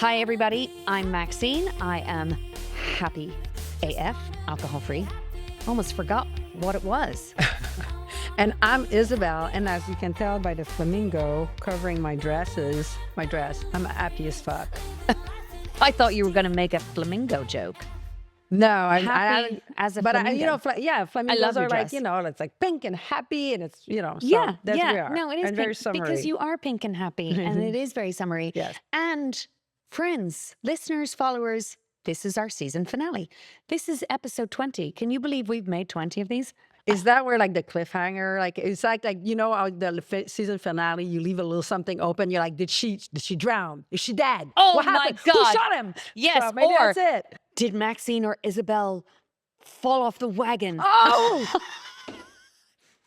Hi, everybody. I'm Maxine. I am happy AF, alcohol-free. Almost forgot what it was. And I'm Isabelle, and as you can tell by the flamingo covering my dress, I'm happy as fuck. I thought you were going to make a flamingo joke. No, Happy as a flamingo. flamingos your are dress. like, it's like pink and happy, and it's, so Yeah, that's yeah. what we are. No, it is and pink very summery. because you are pink and happy, and it is very summery. Yes. And friends, listeners, followers, this is our season finale. This is episode 20. Can you believe we've made 20 of these? Is that where like the cliffhanger, like it's like how the season finale, you leave a little something open. You're like, did she drown? Is she dead? Oh what my happened? God. Who shot him? Yes, So maybe or that's it. did Maxine or Isabelle fall off the wagon? Oh,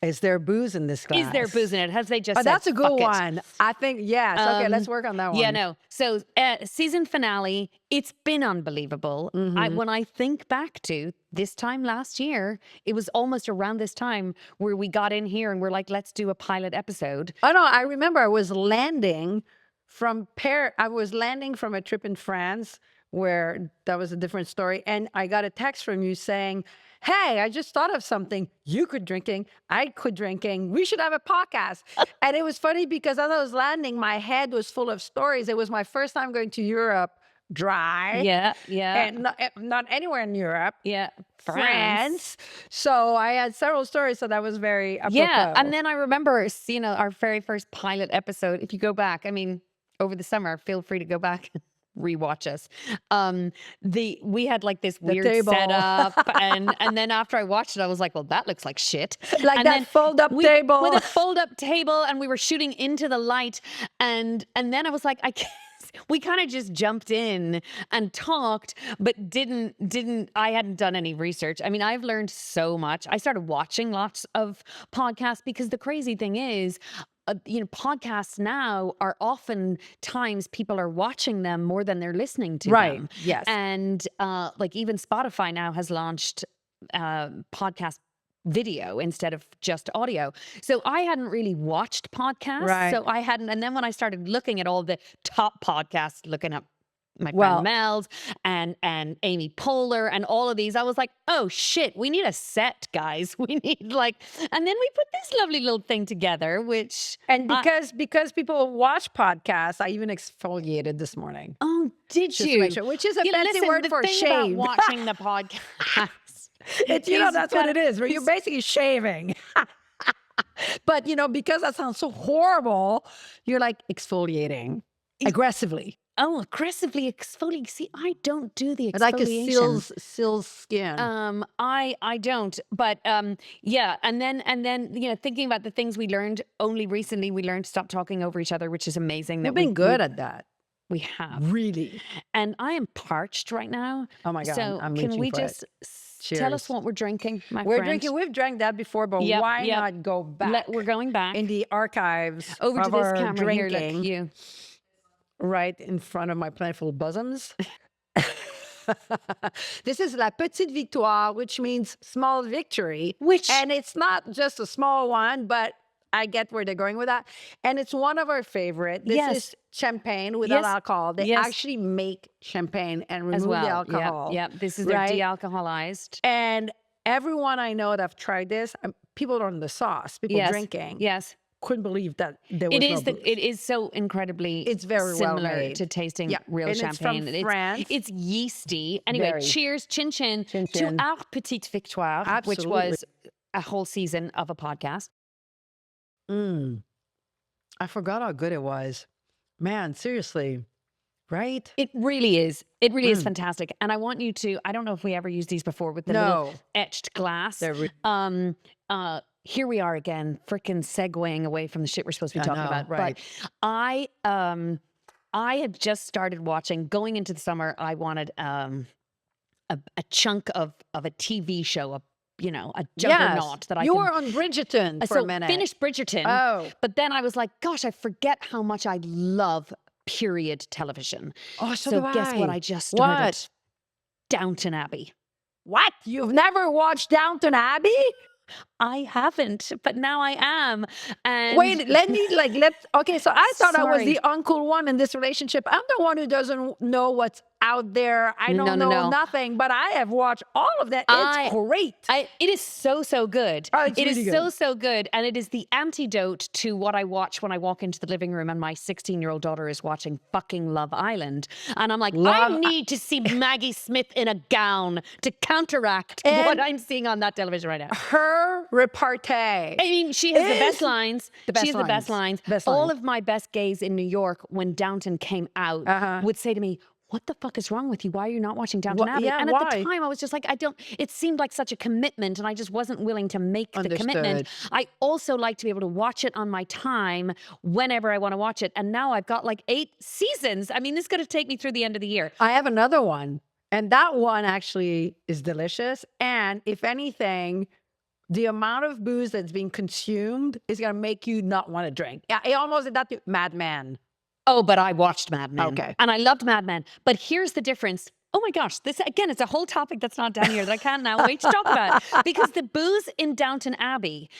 is there booze in this glass? Is there booze in it? Has they just Oh, said, that's a good "Fuck it"? one. I think, yes. Okay, let's work on that one. Yeah, no. So season finale, it's been unbelievable. When I think back to this time last year, it was almost around this time where we got in here and we're like, let's do a pilot episode. Oh, no, I remember I was landing from a trip in France where that was a different story. And I got a text from you saying, hey, I just thought of something. You quit drinking. I quit drinking. We should have a podcast. And it was funny because as I was landing, my head was full of stories. It was my first time going to Europe dry. Yeah. And not anywhere in Europe. Yeah. France. So I had several stories. So that was very apropos. Yeah. And then I remember, our very first pilot episode. If you go back, over the summer, feel free to go back and rewatch us. We had like this weird table. setup, and then after I watched it, I was like, well, that looks like shit. Like and that fold-up table. with a fold-up table, and we were shooting into the light, and then I was like, I can't. We kind of just jumped in and talked, but I hadn't done any research. I've learned so much. I started watching lots of podcasts because the crazy thing is, podcasts now are oftentimes people are watching them more than they're listening to them. Yes. And like even Spotify now has launched podcast video instead of just audio. So I hadn't really watched podcasts. Right. So I hadn't. And then when I started looking at all the top podcasts, looking up my friend Mel's and Amy Poehler and all of these, I was like, oh shit, we need a set, guys. We need and then we put this lovely little thing together, and because people watch podcasts, I even exfoliated this morning. Oh, did Just to you? make sure, which is a fancy word for shave. About watching the podcast. That's what it is, where you're basically shaving. But, because that sounds so horrible, you're like exfoliating aggressively. Oh, aggressively exfoliating. See, I don't do the exfoliation. Like a seal's skin. I don't. But yeah. And then thinking about the things we learned only recently, we learned to stop talking over each other, which is amazing. We've been good at that. We have. Really. And I am parched right now. Oh my God. So I'm can we for just Cheers. tell us what we're drinking, my We're friend? drinking. We've drank that before, but why not go back? We're going back in the archives over to of this our camera drinking, here. Look, you. Right in front of my plentiful bosoms. This is La Petite Victoire, which means small victory. And it's not just a small one, but I get where they're going with that. And it's one of our favorite. This is champagne without alcohol. They actually make champagne and remove the alcohol. Yeah, this is their de-alcoholized. And everyone I know that have tried this, people on the sauce, people drinking. Yes. Couldn't believe that there was no booze. It is so incredibly similar to tasting real champagne. It's from France. It's yeasty. Anyway, cheers, chin chin, to our Petite Victoire, Absolutely. which was a whole season of a podcast. I forgot how good it was. Man, seriously. Right? It really is. It really is fantastic. And I want you to, I don't know if we ever used these before with the little etched glass. Here we are again, freaking segueing away from the shit we're supposed to be talking about. Right. But I had just started watching, going into the summer, I wanted a chunk of a TV show, a juggernaut that I You were on Bridgerton for a minute. Finished Bridgerton. Oh. But then I was like, gosh, I forget how much I love period television. Oh, so do guess I. what I just started? What? Downton Abbey. What? You've never watched Downton Abbey? I haven't, but now I am. And Wait, okay, so I thought I was sorry. the uncle one in this relationship. I'm the one who doesn't know what's out there. I No, don't no, know no. nothing, but I have watched all of that. It's great. It is so, so good. Oh, it's It really is so, good. so good. And it is the antidote to what I watch when I walk into the living room and my 16-year-old daughter is watching fucking Love Island. And I'm like, I need to see Maggie Smith in a gown to counteract what I'm seeing on that television right now. Her repartee. I mean, she has the best lines. She has the best lines. All of my best gays in New York, when Downton came out, would say to me, what the fuck is wrong with you? Why are you not watching Downton Abbey? Yeah, and at why? the time, I was just like, it seemed like such a commitment, and I just wasn't willing to make the commitment. I also like to be able to watch it on my time whenever I want to watch it. And now I've got like 8 seasons. I mean, this is going to take me through the end of the year. I have another one, and that one actually is delicious. And if anything, the amount of booze that's being consumed is going to make you not want to drink. Yeah, I almost did that to Mad Men. Oh, but I watched Mad Men. Okay. And I loved Mad Men. But here's the difference. Oh my gosh, this again, it's a whole topic that's not down here that I can't now wait to talk about. Because the booze in Downton Abbey,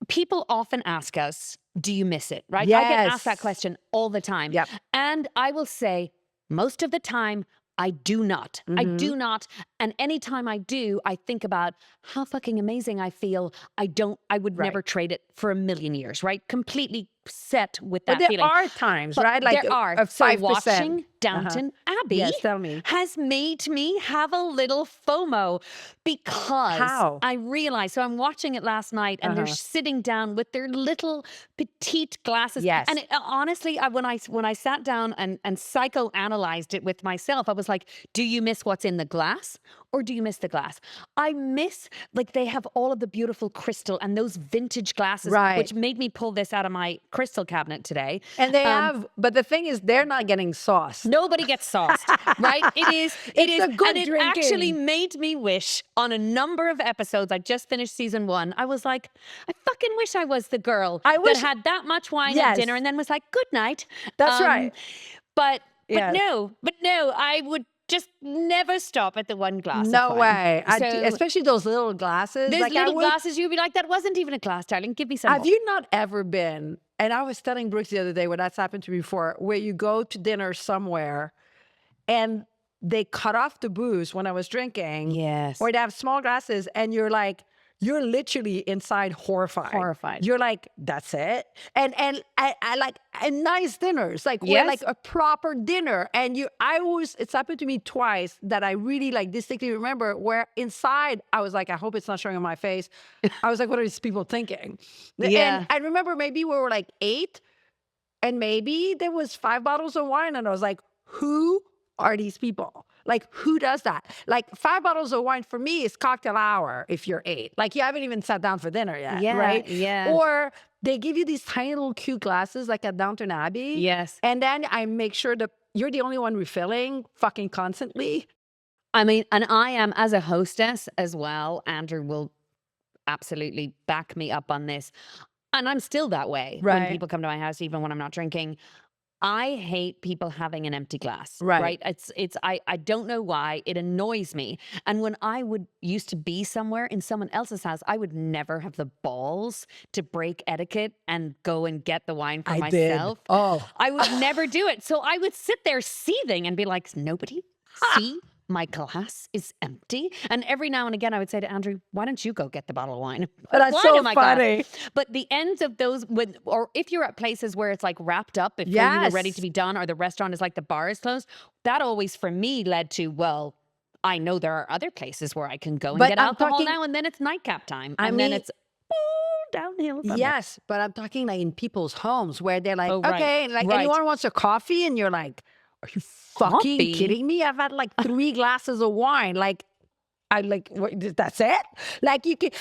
people often ask us, do you miss it? Right? I get asked that question all the time. Yep. And I will say, most of the time, I do not. I do not. And anytime I do, I think about how fucking amazing I feel. I would never trade it for a million years, right? Completely set with that But there feeling. are times, But right? Like there are. of So 5%. watching Downton Abbey Yes, tell me. has made me have a little FOMO because How? I realized, so I'm watching it last night and they're sitting down with their little petite glasses. Yes. And honestly, when I sat down and psychoanalyzed it with myself, I was like, do you miss what's in the glass or do you miss the glass? I miss, like, they have all of the beautiful crystal and those vintage glasses, which made me pull this out of my crystal cabinet today. And they have, but the thing is, they're not getting sauce. Nobody gets sauced, right? It is a good and it drinking. actually made me wish on a number of episodes. I just finished season 1. I was like, I fucking wish I was the girl that had that much wine at dinner and then was like, good night. That's right. But no, I would just never stop at the one glass. No of way. wine. So, especially those little glasses. those like little glasses, you'd be like, that wasn't even a glass, darling. Give me some Have more. you not ever been, and I was telling Brooks the other day when that's happened to me before, where you go to dinner somewhere and they cut off the booze when I was drinking. Yes. Or they have small glasses and you're you're literally inside horrified. You're like, that's it. And I like nice dinners, like we're like a proper dinner. And it's happened to me twice that I really like distinctly remember where inside I was like, I hope it's not showing on my face. I was like, what are these people thinking? And I remember maybe we were like 8 and maybe there was 5 bottles of wine and I was like, who are these people? Like, who does that? Like, 5 bottles of wine for me is cocktail hour if you're 8. Like, you haven't even sat down for dinner yet, right? Yeah. Or they give you these tiny little cute glasses like at Downton Abbey. Yes. And then I make sure that you're the only one refilling fucking constantly. I mean, and I am, as a hostess as well, Andrew will absolutely back me up on this. And I'm still that way when people come to my house, even when I'm not drinking. I hate people having an empty glass, right? I don't know why. It annoys me. And when I used to be somewhere in someone else's house, I would never have the balls to break etiquette and go and get the wine for myself. I would never do it. So I would sit there seething and be like, nobody see my glass is empty. And every now and again, I would say to Andrew, why don't you go get the bottle of wine? But that's so funny. But the ends of those, or if you're at places where it's like wrapped up, if you're ready to be done, or the restaurant is like the bar is closed, that always for me led to, well, I know there are other places where I can go and get alcohol now, and then it's nightcap time. And then it's downhill from Yes, but I'm talking like in people's homes where they're like, okay, like anyone wants a coffee, and you're like, are you fucking kidding me? I've had like 3 glasses of wine. Like, that's it? Like you can,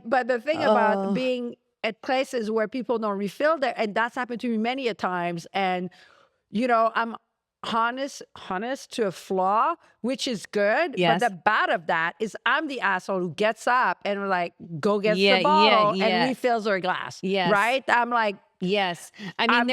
but the thing about being at places where people don't refill there, and that's happened to me many a times. And, you know, I'm honest to a flaw, which is good. But the bad of that is I'm the asshole who gets up and like, go get the bottle and refills her glass. Right? I'm like, yes. I mean,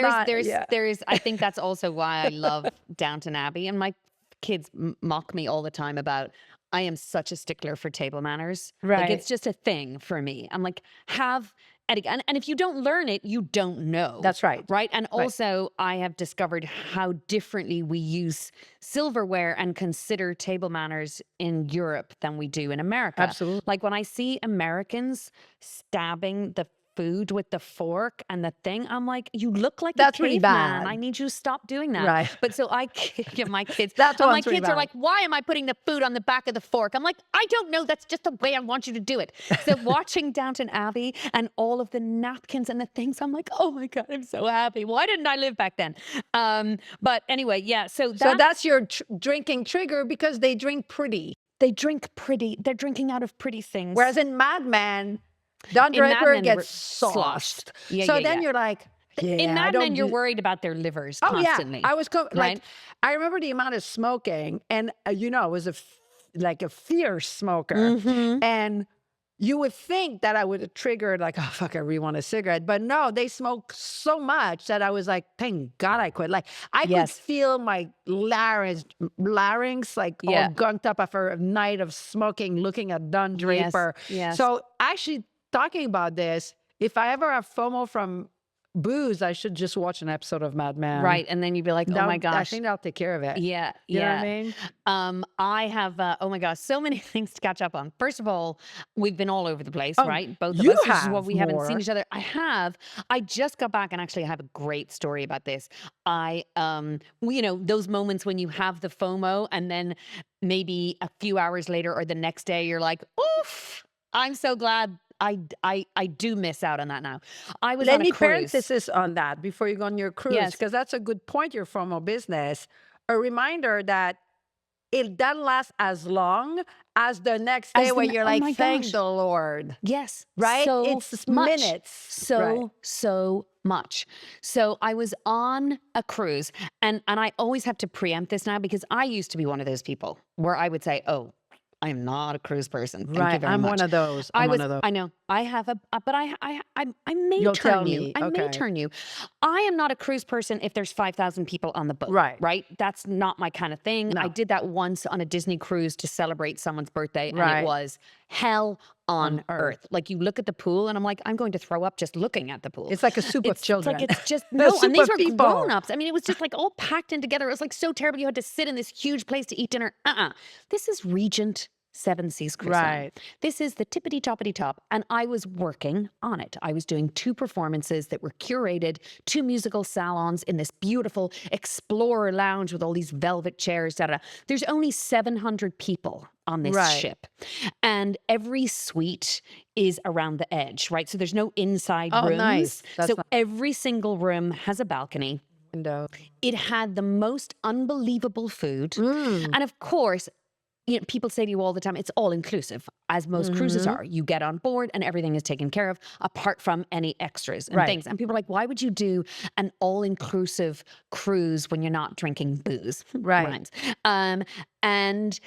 there's, I think that's also why I love Downton Abbey. And my kids mock me all the time about, I am such a stickler for table manners. Like Right. it's just a thing for me. I'm like, have etiquette. And if you don't learn it, you don't know. That's right. Right. And Right. also, I have discovered how differently we use silverware and consider table manners in Europe than we do in America. Absolutely. Like when I see Americans stabbing the food with the fork and the thing, I'm like, you look like That's a really caveman. bad. I need you to stop doing that. Right. But so I give my kids, That's and my what's really kids are bad. like, why am I putting the food on the back of the fork? I'm like, I don't know. That's just the way I want you to do it. So watching Downton Abbey and all of the napkins and the things, I'm like, oh my God, I'm so happy. Why didn't I live back then? But anyway, yeah. So that's your drinking trigger because they drink pretty. they drink pretty. They're drinking out of pretty things. Whereas in Mad Men, Don In Mad Draper Men, gets sloshed. sloshed. Yeah, so yeah, then yeah. you're like, yeah, In I Mad don't Men, you're do- worried about their livers Oh constantly. yeah, I was like, right? I remember the amount of smoking, and I was like a fierce smoker, Mhm. and you would think that I would have triggered like, oh fuck, I really want a cigarette, but no, they smoke so much that I was like, thank God I quit. Like I could Yes. feel my larynx like Yeah. all gunked up after a night of smoking, looking at Don Draper. yes. So actually, talking about this, if I ever have FOMO from booze, I should just watch an episode of Mad Men. Right. And then you'd be like, oh my I gosh. think that'll take care of it. Yeah. You know yeah. what I mean? I have, oh my gosh, so many things to catch up on. First of all, we've been all over the place, Oh, right? Both of you us, which is have what we haven't seen more. each other. I have. I just got back, and actually I have a great story about this. Those moments when you have the FOMO, and then maybe a few hours later or the next day, you're like, oof, I'm so glad I do miss out on that now. I was Let on a me cruise. parenthesis on that before you go on your cruise, Yes. because that's a good point. You're from a business. A reminder that it doesn't last as long as the next As day the where ne- you're oh like, my thank gosh. the Lord. Yes. Right? So It's much. minutes. So Right. much. So I was on a cruise, and I always have to preempt this now, because I used to be one of those people where I would say, oh, I'm not a cruise person. Thank you Right. very I'm much. one of those. I I'm was. one of those. I know. I have but I may You'll turn tell you. me. I may Okay. turn you. I am not a cruise person if there's 5,000 people on the boat. Right. Right. That's not my kind of thing. I No. did that once on a Disney cruise to celebrate someone's birthday, and Right. it was hell on On earth. earth. Like you look at the pool, and I'm like, I'm going to throw up just looking at the pool. It's like a soup of children. It's like it's just A no. soup And these of were people. grown-ups. I mean, it was just like all packed in together. It was like so terrible. You had to sit in this huge place to eat dinner. This is Regent Seven Seas Cruise Line. Right. This is the tippity toppity top. And I was working on it. I was doing 2 performances that were curated, 2 musical salons in this beautiful explorer lounge with all these velvet chairs. There's only 700 people on this Right. ship. And every suite is around the edge, right? So there's no inside Oh, rooms. nice. That's So nice. every single room has a balcony. Window. It had the most unbelievable food. Mm. And of course, people say to you all the time, it's all inclusive, as most cruises Mhm. are. You get on board and everything is taken care of, apart from any extras and Right. things. And people are like, why would you do an all-inclusive cruise when you're not drinking booze? Right. Rhymes. And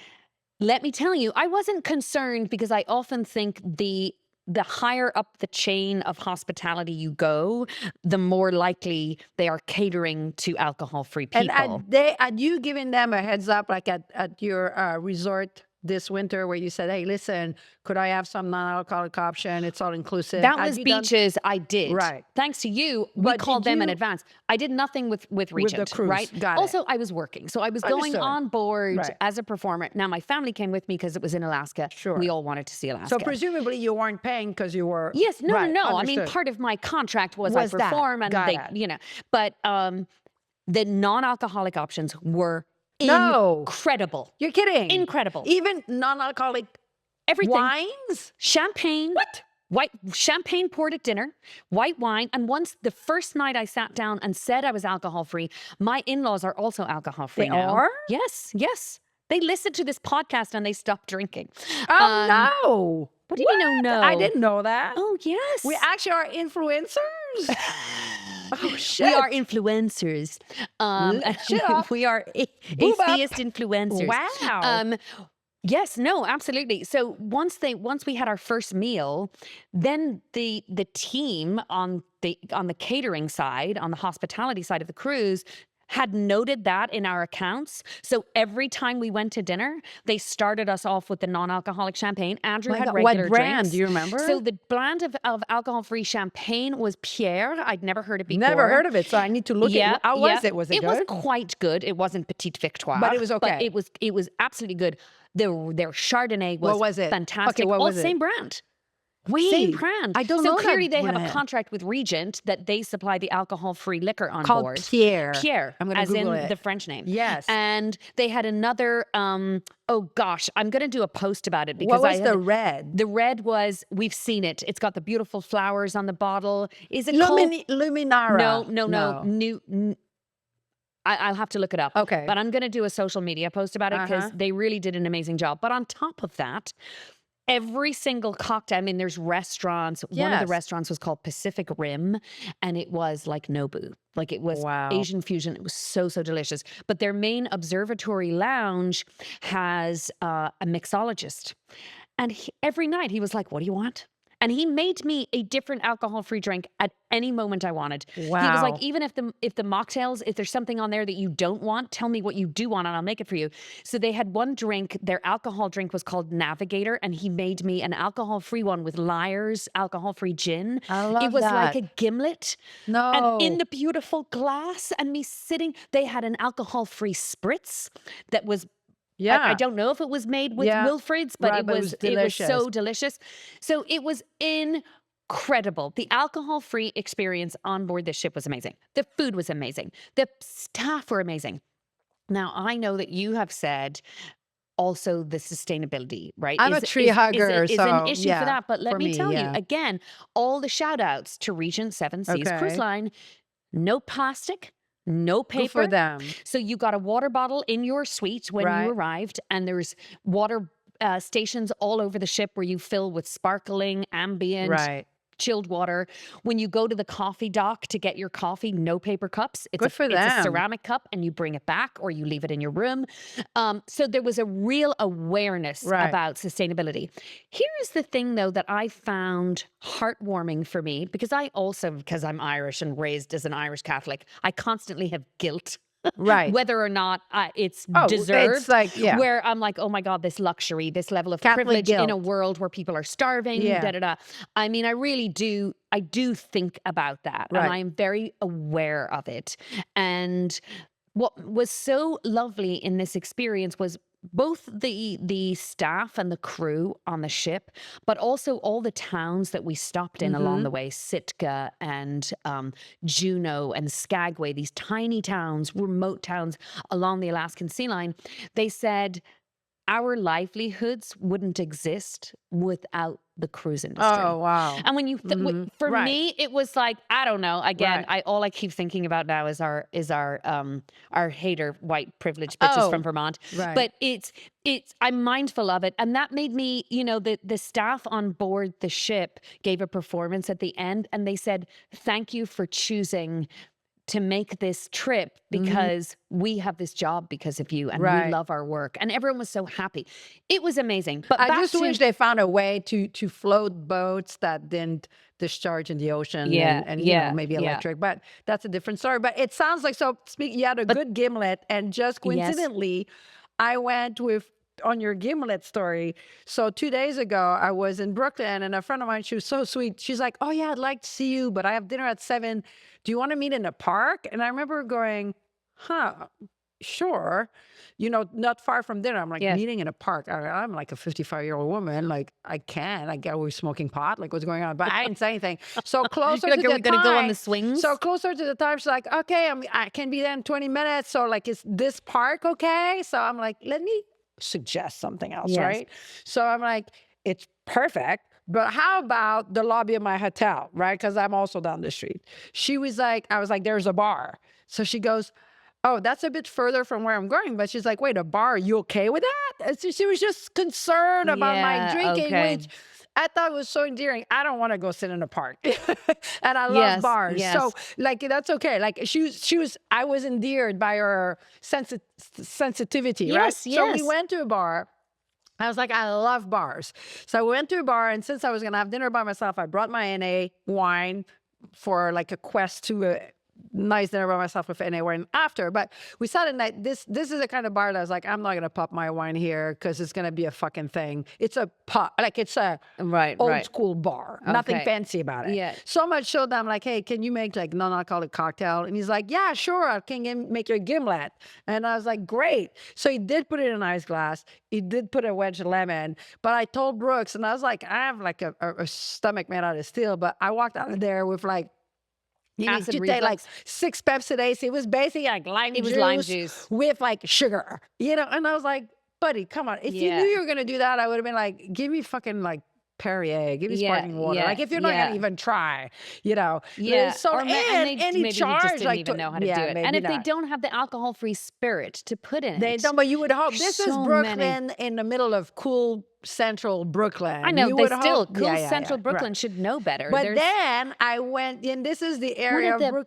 let me tell you, I wasn't concerned, because I often think the higher up the chain of hospitality you go, the more likely they are catering to alcohol-free people. And had you given them a heads up, like at your resort this winter, where you said, hey, listen, could I have some non-alcoholic option? It's all inclusive. That Had was you done- beaches. I did. Right. Thanks to you, we But called did them in you- advance. I did nothing with Regent, cruise. right? Got it. Also, I was working. So I was going Understood. on board Right. as a performer. Now, my family came with me because it was in Alaska. Sure. We all wanted to see Alaska. So presumably you weren't paying because you were. Yes, no, Right, no. I mean, understood. part of my contract was Was I that. perform, and Got they, it. but the non-alcoholic options were No. incredible. You're kidding. Incredible. Even non-alcoholic Everything. wines? Champagne. What? White champagne poured at dinner, white wine. And once the first night I sat down and said I was alcohol free, my in-laws are also alcohol free They now. are? Yes, yes. They listened to this podcast and they stopped drinking. Oh, no. What do you mean, oh, no? I didn't know that. Oh, yes. We actually are influencers. Oh, shit. We are influencers. Shut up. We are Boob up. atheist influencers. Wow. Yes, no, absolutely. So once we had our first meal, then the team on the catering side, on the hospitality side of the cruise, had noted that in our accounts. So every time we went to dinner, they started us off with the non-alcoholic champagne. Andrew My had God, regular what brand? drinks. Do you remember? So the brand of alcohol-free champagne was Pierre. I'd never heard it before. Never heard of it, so I need to look Yeah, at how yeah. was it? Was it It good? wasn't quite good. It wasn't Petite Victoire, But it was okay. But it was absolutely good. Their Chardonnay was What was it? fantastic. Okay, what All was it? same brand. Wait, Same brand. I don't so know clearly that they have a brand. contract with Regent that they supply the alcohol-free liquor on Called board. Pierre. Pierre, I'm gonna as Google in it. the French name. Yes. And they had another. Oh gosh, I'm going to do a post about it because What was the red? The red was, we've seen it. It's got the beautiful flowers on the bottle. Is it called Luminara? No. I'll have to look it up. Okay. But I'm going to do a social media post about it because they really did an amazing job. But on top of that, every single cocktail, I mean, there's restaurants. One of the Yes. restaurants was called Pacific Rim, and it was like Nobu. Like it was Wow. Asian fusion. It was so, so delicious. But their main observatory lounge has a mixologist. And every night he was like, what do you want? And he made me a different alcohol-free drink at any moment I wanted. Wow. He was like, even if the mocktails, if there's something on there that you don't want, tell me what you do want and I'll make it for you. So they had one drink, their alcohol drink was called Navigator, and he made me an alcohol-free one with Lyre's alcohol-free gin. I love It was that. like a gimlet. No. And in the beautiful glass, and me sitting, they had an alcohol-free spritz that was Yeah. I don't know if it was made with Yeah. Wilfred's, but Right, it but it was was so delicious. So it was incredible. The alcohol-free experience on board the ship was amazing. The food was amazing. The staff were amazing. Now, I know that you have said also the sustainability, right? I'm a tree hugger, is so an issue yeah, for that. But let for me me, tell you, yeah. again, all the shout outs to Regent Seven Seas Cruise Okay. Line, no plastic, no Good paper. for them. So you got a water bottle in your suite when Right. you arrived, and there's water stations all over the ship where you fill with sparkling, ambient, Right. chilled water. When you go to the coffee dock to get your coffee, no paper cups. It's Good for It's a them. ceramic cup, and you bring it back or you leave it in your room. So there was a real awareness Right. about sustainability. Here's the thing, though, that I found heartwarming for me, because I'm Irish and raised as an Irish Catholic, I constantly have guilt. Right. Whether or not it's Oh, deserved. it's like, yeah. Where I'm like, oh my God, this luxury, this level of Catholic privilege in a guilt. world where people are starving, Yeah. da da da. I mean, I do think about that. Right. And I am very aware of it. And what was so lovely in this experience was both the staff and the crew on the ship, but also all the towns that we stopped in along the way, Sitka and Juneau and Skagway, these tiny towns, remote towns along the Alaskan sea line. They said our livelihoods wouldn't exist without the cruise industry. Oh, wow. And when you, for Right. me, it was like, I don't know. Again, Right. all I keep thinking about now is our hater white privileged bitches Oh, from Vermont. right. But I'm mindful of it, and that made me, the staff on board the ship gave a performance at the end, and they said, "Thank you for choosing to make this trip because we have this job because of you, and we Right. love our work." And everyone was so happy. It was amazing. But I back just to- wish they found a way to float boats that didn't discharge in the ocean and maybe yeah. electric, but that's a different story. But it sounds like, you had a good gimlet, and just coincidentally, I went on your gimlet story. So 2 days ago, I was in Brooklyn, and a friend of mine, she was so sweet. She's like, "Oh yeah, I'd like to see you, but I have dinner at 7. Do you want to meet in a park?" And I remember going, sure. Not far from dinner. I'm like, Yes. meeting in a park. I'm like a 55-year-old woman. Like, I get always smoking pot. Like, what's going on? But I didn't say anything. So closer Like, to are the we gonna go on time- the swings? So closer to the time, she's like, "Okay, I can be there in 20 minutes. So like, is this park okay?" So I'm like, let me suggest something else, Yes. right? So I'm like, it's perfect. But how about the lobby of my hotel, right? Because I'm also down the street. I was like, "There's a bar." So she goes, "Oh, that's a bit further from where I'm going." But she's like, "Wait, a bar? Are you okay with that?" And so she was just concerned about my Yeah, drinking, okay. which I thought was so endearing. I don't want to go sit in a park. And I love Yes, bars. yes. So like, that's okay. Like I was endeared by her sensitivity, right? Yes, So we yes. went to a bar. I was like, I love bars. So I went to a bar, and since I was going to have dinner by myself, I brought my NA wine for like a quest to nice dinner by myself with anyone after. But we sat in that this is the kind of bar that I was like, I'm not gonna pop my wine here because it's gonna be a fucking thing. It's a pub, like it's a Right, old right. school bar. Nothing Okay. fancy about it. Yeah. So much so that I'm like, hey, can you make like non-alcoholic cocktail? And he's like, yeah, sure. I can make your gimlet. And I was like, great. So he did put it in an ice glass. He did put a wedge of lemon. But I told Brooks, and I was like, I have like a stomach made out of steel. But I walked out of there with like, you need Acid to take like reflux. 6 Pepsi-Days. It was basically like It was lime juice. with like sugar, you know? And I was like, buddy, come on. If you knew Yeah. you were going to do that, I would have been like, give me fucking like Perrier, give me Yeah, sparkling water. yeah, Like if you're not yeah. going to even try, you know? Yeah. So, Or and they he maybe charged just didn't like, even know how to do yeah, it. maybe And if they not. don't have the alcohol-free spirit to put in They it. don't, but you would hope. This is So Brooklyn many. in the middle of cool central Brooklyn. I know, You they would still, hope, cool yeah, yeah, Central yeah, Brooklyn right. should know better. But There's then I went, and this is the one area of of Brooklyn.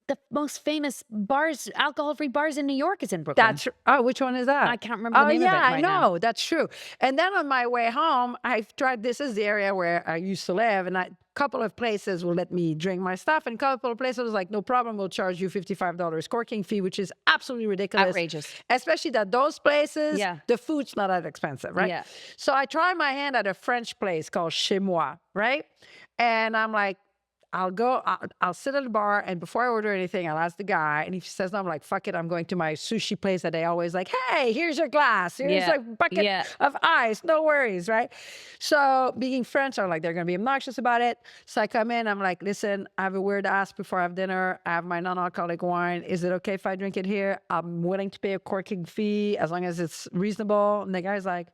the most famous bars, alcohol-free bars in New York is in Brooklyn. That's which one is that? I can't remember the name yeah, of it right I now. know. That's true. And then on my way home, I've tried. This is the area where I used to live, and a couple of places will let me drink my stuff, and a couple of places was like, no problem, we'll charge you $55 corking fee, which is absolutely ridiculous. Outrageous. Especially that those places, Yeah. the food's not that expensive, right? Yeah. So I tried my hand at a French place called Chez Moi, right? And I'm like, I'll sit at the bar, and before I order anything, I'll ask the guy, and if he says no, I'm like, fuck it, I'm going to my sushi place that they always like, hey, here's your glass, here's Yeah, a bucket yeah. of ice, no worries, right? So being French, I'm like, they're gonna be obnoxious about it. So I come in, I'm like, listen, I have a weird ask before I have dinner. I have my non-alcoholic wine. Is it okay if I drink it here? I'm willing to pay a corking fee as long as it's reasonable. And the guy's like,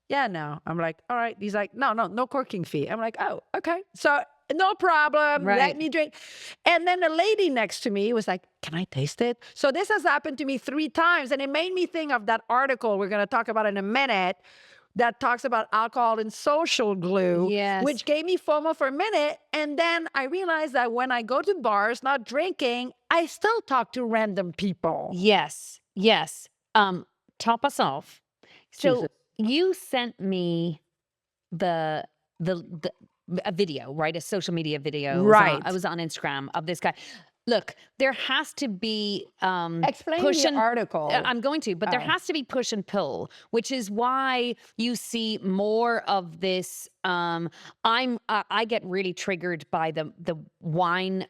yeah, no. I'm like, all right. He's like, no corking fee. I'm like, oh, okay. So no problem. Let Right. me drink. And then the lady next to me was like, can I taste it? So this has happened to me 3 times. And it made me think of that article we're going to talk about in a minute that talks about alcohol and social glue, Yes. which gave me FOMO for a minute. And then I realized that when I go to bars, not drinking, I still talk to random people. Yes. Yes. Top us off. So Jesus. you sent me the a video, right? A social media video. It was Right. I was on Instagram of this guy. Look, there has to be Explain push the and article. I'm going to, but there Oh. has to be push and pull, which is why you see more of this. I get really triggered by the wine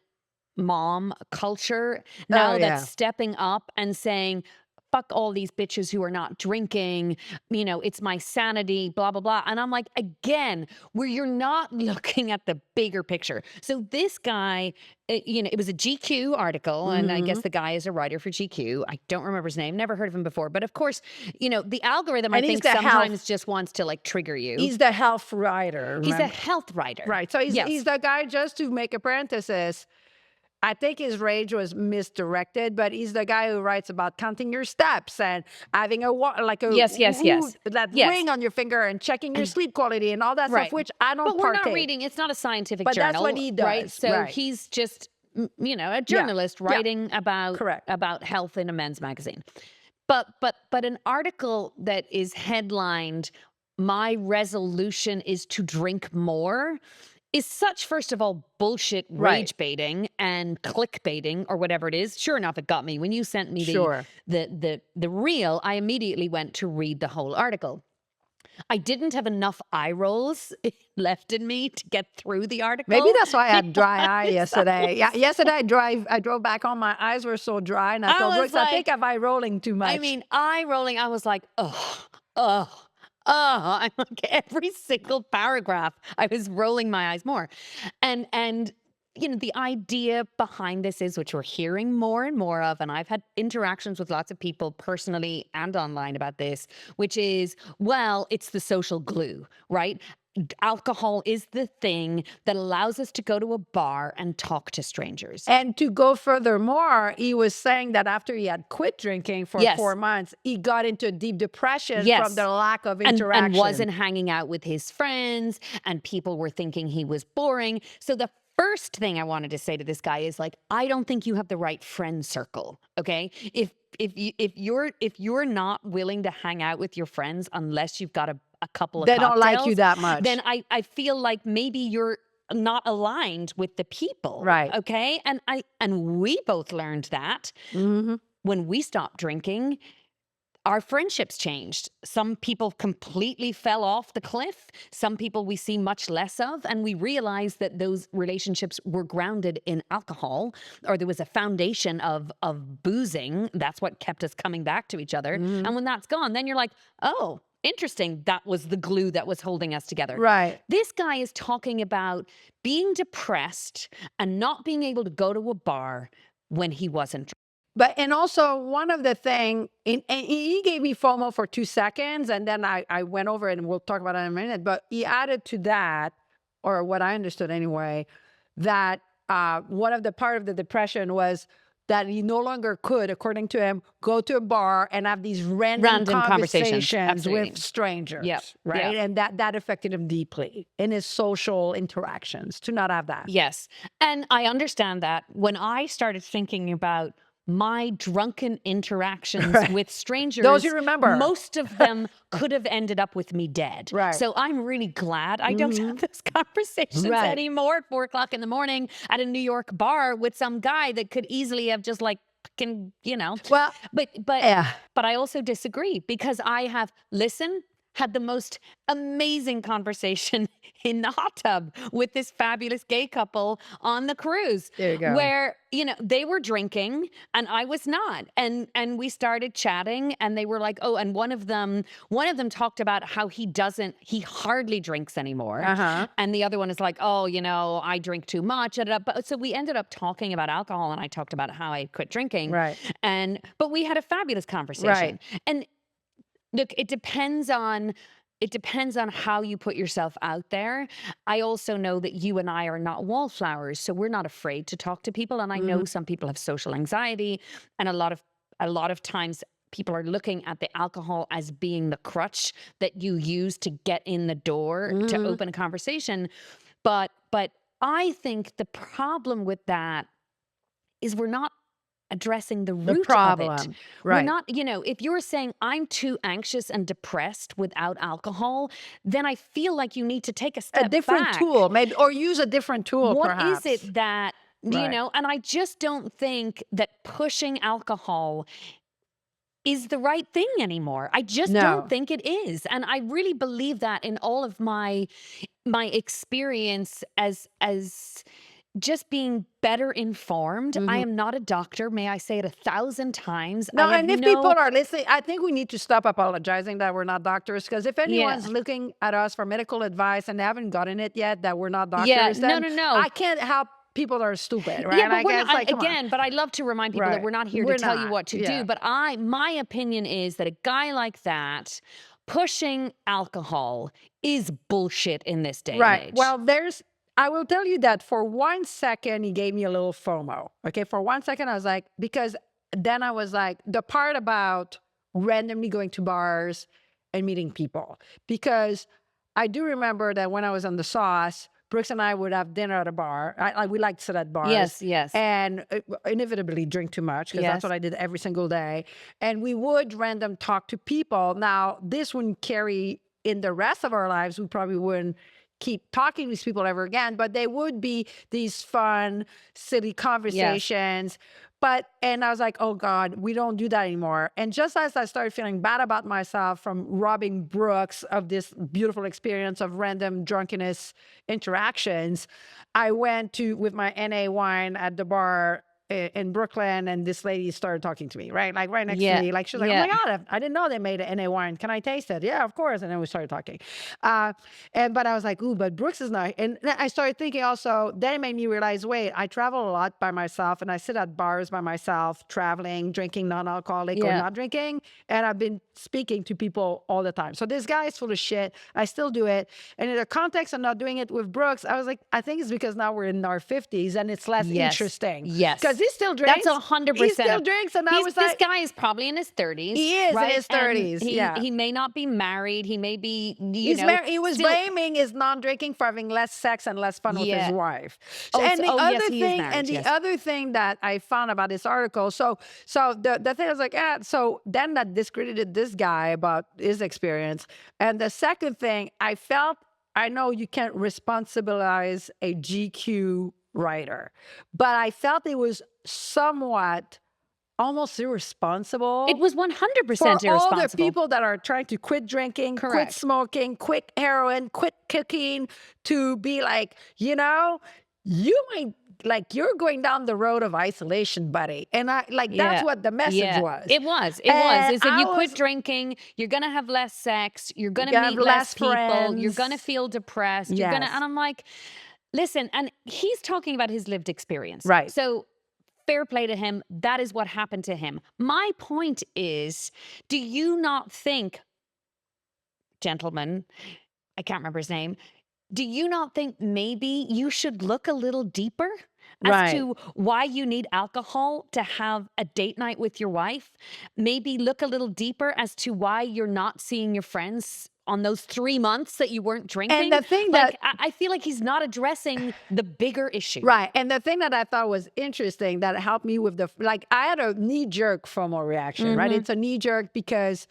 mom culture now yeah. that's stepping up and saying, fuck all these bitches who are not drinking, you know, it's my sanity, blah, blah, blah. And I'm like, again, where you're not looking at the bigger picture. So this guy, you know, it was a GQ article, and I guess the guy is a writer for GQ. I don't remember his name, never heard of him before. But of course, you know, the algorithm, I And he's think the health- sometimes just wants to like trigger you. He's the health writer. He's a remember? health writer. Right. So he's, Yes. he's the guy, just to make a parenthesis, I think his rage was misdirected, but he's the guy who writes about counting your steps and having like a Yes. that Yes. ring on your finger and checking your sleep quality and all that Right. stuff, which I don't But we're not partake. reading. It's not a scientific But that's journal. what he Right. does, So right. he's just, you know, a journalist writing about Correct. about health in a men's magazine. But an article that is headlined, "My resolution is to drink more," is such, first of all, bullshit Right. rage baiting and clickbaiting or whatever it is. Sure enough, it got me. When you sent me Sure. the reel, I immediately went to read the whole article. I didn't have enough eye rolls left in me to get through the article. Maybe that's why I had dry eye because yesterday. Yeah, yesterday I drove back home. My eyes were so dry, and I I told was Brooks, I think like- I'm eye rolling too much. I mean, eye rolling, I was like, oh. I'm like, every single paragraph, I was rolling my eyes more. And you know, the idea behind this is, which we're hearing more and more of, and I've had interactions with lots of people personally and online about this, which is, well, it's the social glue, right? Alcohol is the thing that allows us to go to a bar and talk to strangers. And to go furthermore, he was saying that after he had quit drinking for Yes. 4 months, he got into deep depression Yes. from the lack of and interaction. wasn't hanging out with his friends, and people were thinking he was boring. So the first thing I wanted to say to this guy is like, I don't think you have the right friend circle. Okay, if you're not willing to hang out with your friends unless you've got a couple of They don't like cocktails, you that much. then I feel like maybe you're not aligned with the people. Right. Okay. And we both learned that Hmm. when we stopped drinking, our friendships changed. Some people completely fell off the cliff. Some people we see much less of. And we realized that those relationships were grounded in alcohol, or there was a foundation of boozing. That's what kept us coming back to each other. Hmm. And when that's gone, then you're like, oh, interesting. That was the glue that was holding us together. Right. This guy is talking about being depressed and not being able to go to a bar when he wasn't. But and also one of the thing, and he gave me FOMO for 2 seconds, and then I went over it, and we'll talk about it in a minute. But he added to that, or what I understood anyway, that one of the part of the depression was that he no longer could, according to him, go to a bar and have these random conversations Absolutely. with strangers. Yep. Right. Yep. And that affected him deeply in his social interactions to not have that. Yes. And I understand that. When I started thinking about my drunken interactions Right. with strangers, Those you remember. most of them could have ended up with me dead. Right. So I'm really glad I don't have those conversations Right. anymore at 4 o'clock in the morning at a New York bar with some guy that could easily have just like, fucking, Well, but yeah. but I also disagree, because I have had the most amazing conversation in the hot tub with this fabulous gay couple on the cruise. There you go. Where, they were drinking and I was not. And we started chatting, and they were like, oh, and one of them talked about how he hardly drinks anymore. Uh-huh. And the other one is like, oh, I drink too much. But so we ended up talking about alcohol, and I talked about how I quit drinking. Right. But we had a fabulous conversation. Right. And look, it depends on how you put yourself out there. I also know that you and I are not wallflowers, so we're not afraid to talk to people. And I know some people have social anxiety, and a lot of times people are looking at the alcohol as being the crutch that you use to get in the door to open a conversation. But I think the problem with that is we're not addressing the root of it. Right. We're not, if you're saying I'm too anxious and depressed without alcohol, then I feel like you need to take a step A different back. tool, maybe, or use a different tool, What perhaps. is it that, Right. and I just don't think that pushing alcohol is the right thing anymore. I just No. don't think it is. And I really believe that in all of my experience as just being better informed. I am not a doctor. May I say it 1,000 times? No, I have and if people are listening, I think we need to stop apologizing that we're not doctors, because if anyone's looking at us for medical advice and they haven't gotten it yet that we're not doctors, then no. I can't help people that are stupid, right? Yeah, And but I we're guess, not, like, come on. again, but I love to remind people that Right. we're not here We're to tell you not. what to Yeah. do. But my opinion is that a guy like that pushing alcohol is bullshit in this day and Right. age. Well, I will tell you that for 1 second, he gave me a little FOMO. Okay. For 1 second, I was like, because then I was like, the part about randomly going to bars and meeting people. Because I do remember that when I was on the sauce, Brooks and I would have dinner at a bar. We like to sit at bars. Yes. And inevitably drink too much, because Yes. that's what I did every single day. And we would random talk to people. Now, this wouldn't carry in the rest of our lives. We probably wouldn't keep talking to these people ever again, but they would be these fun, silly conversations. And I was like, oh God, we don't do that anymore. And just as I started feeling bad about myself from robbing Brooks of this beautiful experience of random drunkenness interactions, I went with my NA wine at the bar in Brooklyn, and this lady started talking to me, right? Like right next to me. Like, she was like, oh my God, I didn't know they made an NA wine. Can I taste it? Yeah, of course. And then we started talking. But I was like, ooh, but Brooks is not. And then I started thinking also, then it made me realize, wait, I travel a lot by myself, and I sit at bars by myself, traveling, drinking non-alcoholic or not drinking. And I've been speaking to people all the time. So this guy is full of shit. I still do it. And in the context of not doing it with Brooks, I was like, I think it's because now we're in our 50s and it's less interesting. Yes. Because he still drinks. That's 100%. He still drinks. And I was this like, guy is probably in his 30s. He is in his 30s, And he may not be married. He may be, he was blaming his non-drinking for having less sex and less fun with his wife. Yes, he is married, And the other thing that I found about this article, so the thing I was like, so then that discredited this guy about his experience. And the second thing, I felt I know you can't responsibilize a GQ writer, but I felt it was somewhat almost irresponsible It was for 100% all the irresponsible. people that are trying to quit drinking, quit Correct. smoking, quit heroin, quit cooking, to be like, you might, like, you're going down the road of isolation, buddy. And I like, that's Yeah. what the message Yeah. was. It was. It was. And Is if I you quit was drinking, you're going to have less sex, you're going to gonna have meet less less people, you're going to friends. feel depressed, you're going to, Yes. and I'm like, listen, and he's talking about his lived experience. Right. So fair play to him. That is what happened to him. My point is, do you not think, gentlemen, I can't remember his name, do you not think maybe you should look a little deeper as Right. to why you need alcohol to have a date night with your wife? Maybe look a little deeper as to why you're not seeing your friends on those 3 months that you weren't drinking. And the thing Like, that I feel like he's not addressing the bigger issue. Right. And the thing that I thought was interesting that helped me with like, I had a knee jerk FOMO reaction, right? Mhm. It's a knee jerk because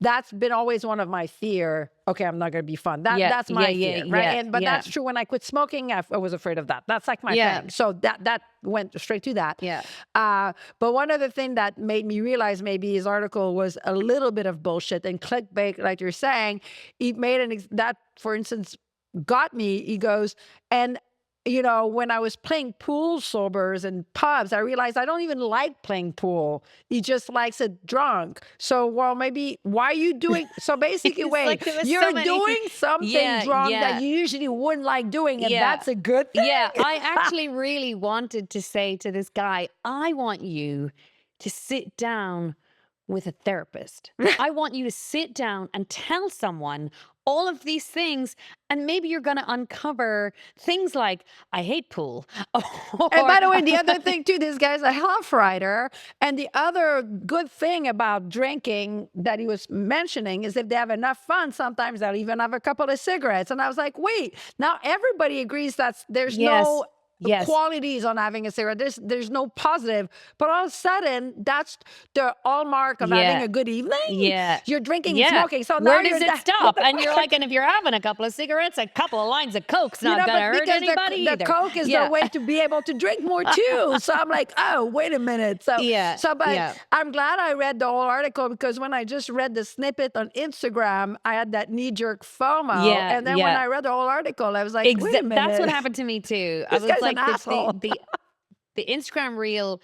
that's been always one of my fear. Okay, I'm not going to be fun. That's my fear, right? But that's true. When I quit smoking, I was afraid of that. That's like my thing. So that went straight to that. Yeah. But one other thing that made me realize maybe his article was a little bit of bullshit and clickbait, like you're saying. He made that, for instance, got me. He goes, and when I was playing pool sobers and pubs, I realized I don't even like playing pool. He just likes it drunk. So, well, maybe why are you doing? So basically, It's wait, like there was you're so many- doing something Yeah, drunk yeah. that you usually wouldn't like doing, and Yeah. that's a good thing. Yeah, I actually really wanted to say to this guy, I want you to sit down with a therapist. I want you to sit down and tell someone all of these things, and maybe you're going to uncover things like, I hate pool. And by the way, the other thing too, this guy's a health writer. And the other good thing about drinking that he was mentioning is if they have enough fun, sometimes they'll even have a couple of cigarettes. And I was like, wait, now everybody agrees that there's no Yes. qualities on having a cigarette. There's no positive, but all of a sudden that's the hallmark of having a good evening. Yeah. You're drinking and smoking. So where now does it stop? And you're like, and if you're having a couple of cigarettes, a couple of lines of Coke's not going to hurt because anybody the either. Coke is the way to be able to drink more too. So I'm like, oh, wait a minute. So I'm glad I read the whole article, because when I just read the snippet on Instagram, I had that knee-jerk FOMO. And then when I read the whole article, I was like, wait a minute. That's what happened to me too. I was guy's like, an asshole. the Instagram reel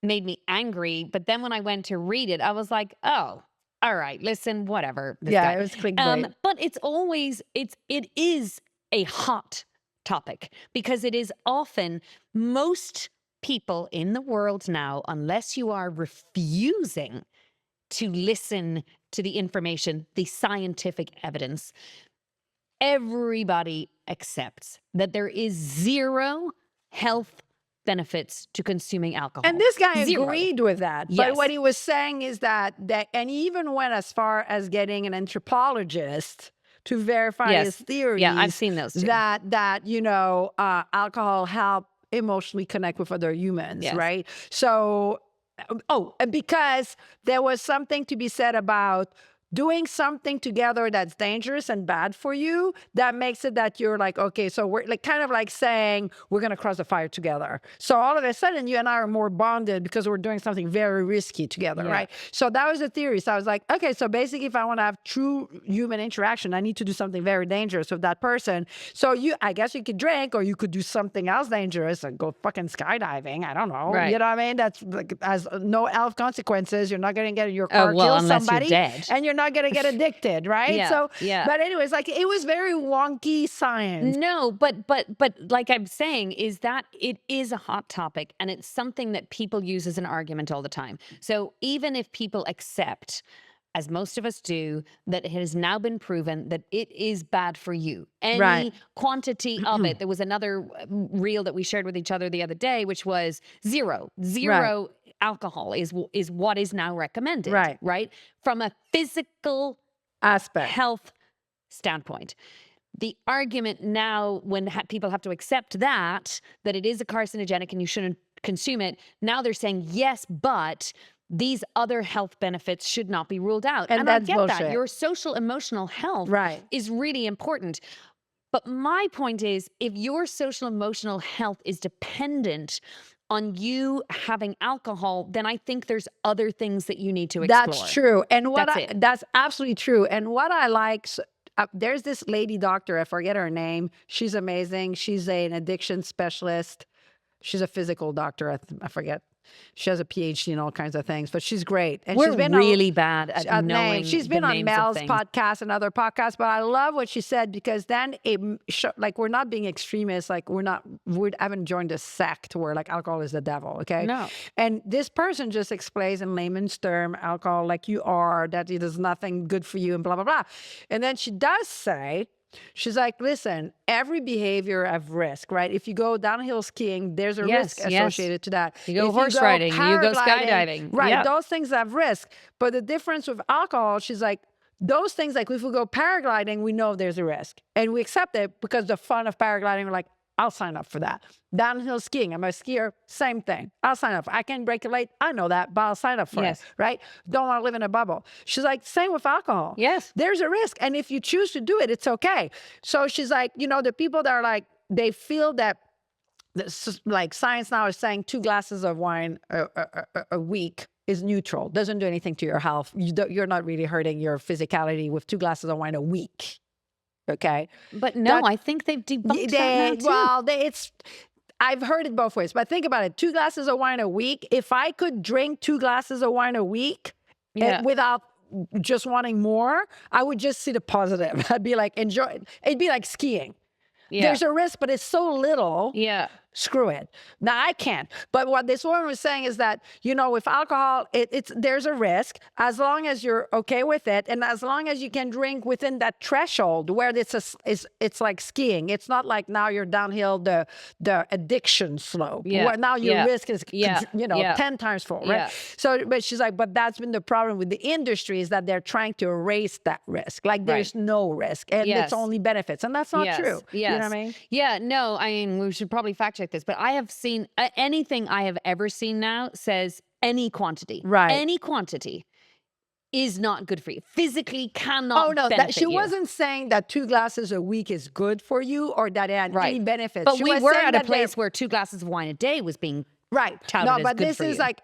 made me angry, but then when I went to read it, I was like, oh, all right, listen, whatever. This guy. It was clickbait. But it is a hot topic, because it is often, most people in the world now, unless you are refusing to listen to the information, the scientific evidence, everybody accepts that there is zero health benefits to consuming alcohol. And this guy Zero. agreed with that. Yes. But what he was saying is that and he even went as far as getting an anthropologist to verify his theories. Yeah, I've seen those too. That alcohol help emotionally connect with other humans, right? So, because there was something to be said about doing something together that's dangerous and bad for you, that makes it that you're like, okay, so we're like kind of like saying we're going to cross the fire together. So all of a sudden you and I are more bonded because we're doing something very risky together, right? So that was the theory. So I was like, okay, so basically if I want to have true human interaction, I need to do something very dangerous with that person. So I guess you could drink, or you could do something else dangerous and go fucking skydiving. I don't know. Right. You know what I mean? That's like, has no health consequences. You're not going to get in your car, kill unless somebody. you're dead. And you're not going to get addicted, right? Yeah. But anyways, like, it was very wonky science. No, but like I'm saying, is that it is a hot topic, and it's something that people use as an argument all the time. So even if people accept, as most of us do, that it has now been proven that it is bad for you, any quantity of it. There was another reel that we shared with each other the other day, which was zero alcohol is what is now recommended, right? From a physical aspect, health standpoint. The argument now, when people have to accept that it is a carcinogenic and you shouldn't consume it, now they're saying, yes, but these other health benefits should not be ruled out. And that's I get bullshit. that. Your social emotional health is really important. But my point is, if your social emotional health is dependent on you having alcohol, then I think there's other things that you need to That's explore. true. And That's it. that's absolutely true. And what I like, there's this lady doctor, I forget her name. She's amazing. She's an addiction specialist. She's a physical doctor. I forget. She has a PhD in all kinds of things, but she's great. And We're she's been really bad at knowing names. She's been the on names of Mel's things. podcast and other podcasts, but I love what she said because then like we're not being extremists. Like we haven't joined a sect where like alcohol is the devil. Okay. No. And this person just explains in layman's term, alcohol like you are, that it is nothing good for you and blah, blah, blah. And then she does say, she's like, listen, every behavior of risk, right? If you go downhill skiing, there's a risk associated to that. You go If horse riding, you go skydiving. Right. Yep. Those things have risk. But the difference with alcohol, she's like, those things, like if we go paragliding, we know there's a risk. And we accept it because the fun of paragliding, we're like, I'll sign up for that. Downhill skiing, I'm a skier, same thing. I'll sign up. I can break a leg. I know that, but I'll sign up for it, right? Don't want to live in a bubble. She's like, same with alcohol. Yes. There's a risk. And if you choose to do it, it's okay. So she's like, the people that are like, they feel that, like science now is saying 2 glasses of wine a week is neutral, doesn't do anything to your health. You're not really hurting your physicality with 2 glasses of wine a week. Okay. But no, I think they've debunked that now too. Well, I've heard it both ways, but think about it. 2 glasses of wine a week. If I could drink 2 glasses of wine a week without just wanting more, I would just see the positive. I'd be like, enjoy it. It'd be like skiing. Yeah. There's a risk, but it's so little. Yeah. Screw it. Now I can't. But what this woman was saying is that, with alcohol, there's a risk as long as you're okay with it. And as long as you can drink within that threshold where it's like skiing. It's not like now you're downhill the addiction slope. Yeah. Where now your risk is, 10 times full, right? Yeah. So, but she's like, but that's been the problem with the industry is that they're trying to erase that risk. Like there's no risk and it's only benefits. And that's not true. Yes. You know what I mean? Yeah, no, I mean, we should probably fact check this, but I have seen anything I have ever seen now says any quantity. Right. Any quantity is not good for you. Physically cannot Oh, no, benefit she you. wasn't saying that 2 glasses a week is good for you or that it had any benefits. But she we was were saying at a that place where 2 glasses of wine a day was being touted No, as but good this for is you. like,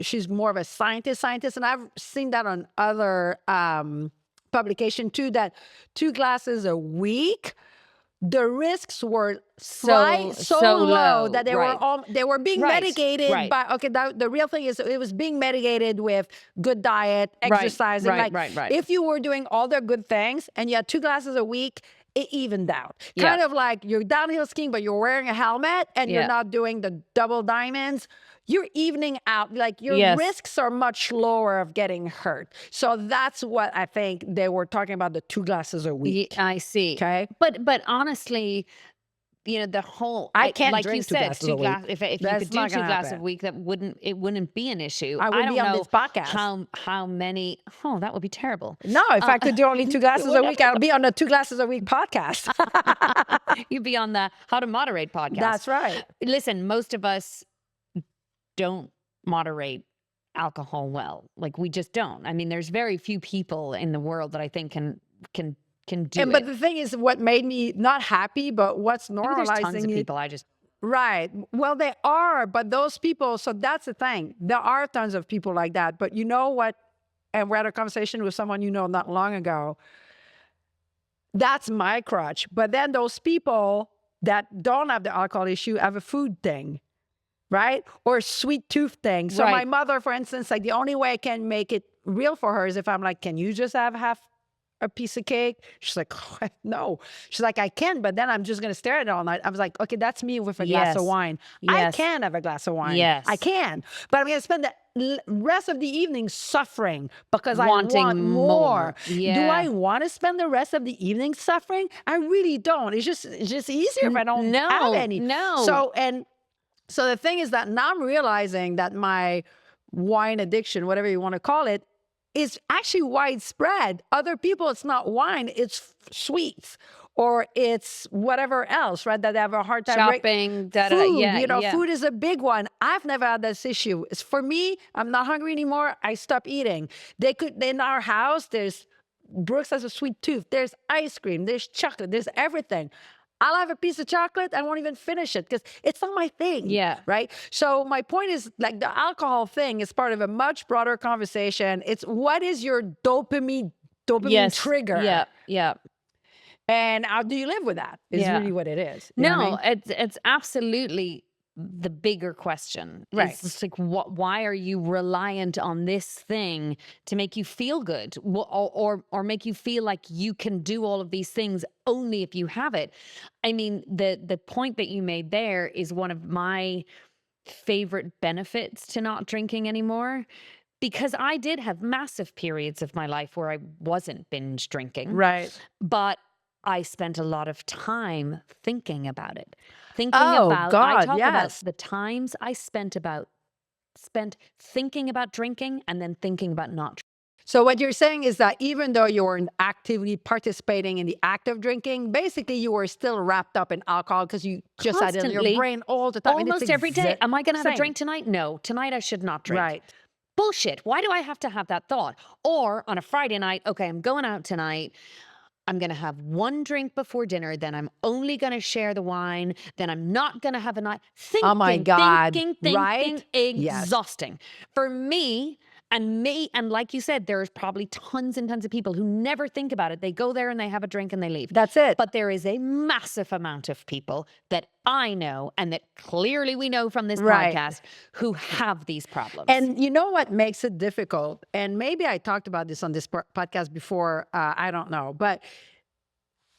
she's more of a scientist, and I've seen that on other publication too, that 2 glasses a week, the risks were so low that they were being medicated by, the real thing is it was being medicated with good diet, exercising. If you were doing all the good things and you had 2 glasses a week, it evened out. Kind of like you're downhill skiing, but you're wearing a helmet and you're not doing the double diamonds. You're evening out, like your risks are much lower of getting hurt. So that's what I think they were talking about, the 2 glasses a week. I see. Okay. But honestly, the whole I can't like drink you 2 said, glasses a week. if you That's could do not 2 gonna glasses a happen. week, it wouldn't be an issue. I would don't be on know this podcast. how many. Oh, that would be terrible. No, if I could do only 2 glasses a week, I'll be on the 2 glasses a week podcast. You'd be on the How to Moderate podcast. That's right. Listen, most of us don't moderate alcohol well. Like we just don't. I mean, there's very few people in the world that I think can do it. But the thing is, what made me not happy, but what's Maybe normalizing there's tons of it. people. I just Right. Well, they are, but those people, so that's the thing. There are tons of people like that. But you know what? And we had a conversation with someone not long ago. That's my crutch. But then those people that don't have the alcohol issue have a food thing, right? Or a sweet tooth thing. So my mother, for instance, like the only way I can make it real for her is if I'm like, can you just have half a piece of cake? She's like, oh, no. She's like, I can, but then I'm just going to stare at it all night. I was like, okay, that's me with a glass of wine. I can have a glass of wine. Yes. I can. But I'm going to spend the rest of the evening suffering because Wanting I want more. Yeah. Do I want to spend the rest of the evening suffering? I really don't. It's just easier if I don't have any. No. So the thing is that now I'm realizing that my wine addiction, whatever you want to call it, is actually widespread. Other people, it's not wine, it's sweets or it's whatever else, right? That they have a hard time. Shopping, food, food is a big one. I've never had this issue. It's for me, I'm not hungry anymore. I stop eating. In our house, there's Brooks has a sweet tooth. There's ice cream. There's chocolate. There's everything. I'll have a piece of chocolate. I won't even finish it because it's not my thing. Yeah. Right. So my point is, like, the alcohol thing is part of a much broader conversation. It's what is your dopamine Yes. trigger? Yeah. Yeah. And how do you live with that? Is Yeah. really what it is. You know what I No, mean? it's absolutely the bigger question. Right. It's just like, why are you reliant on this thing to make you feel good, or make you feel like you can do all of these things only if you have it? I mean, the point that you made there is one of my favorite benefits to not drinking anymore, because I did have massive periods of my life where I wasn't binge drinking. Right. But I spent a lot of time thinking about it. Oh, I God, talk about yes. the times I spent thinking about drinking and then thinking about not drinking. So what you're saying is that even though you weren't actively participating in the act of drinking, basically you were still wrapped up in alcohol because you just had it in your Constantly, brain all the time. And it's almost every day. Am I going to have a same. drink tonight? No, tonight I should not drink. Right. Bullshit. Why do I have to have that thought? Or on a Friday night, okay, I'm going out tonight. I'm going to have one drink before dinner. Then I'm only going to share the wine. Then I'm not going to have a night. Oh my God. Thinking, Right? Yes. exhausting. For me, and like you said, there's probably tons and tons of people who never think about it. They go there and they have a drink and they leave. That's it. But there is a massive amount of people that I know, and that clearly we know from this Right. podcast, who have these problems. And you know what makes it difficult? And maybe I talked about this on this podcast before. I don't know. But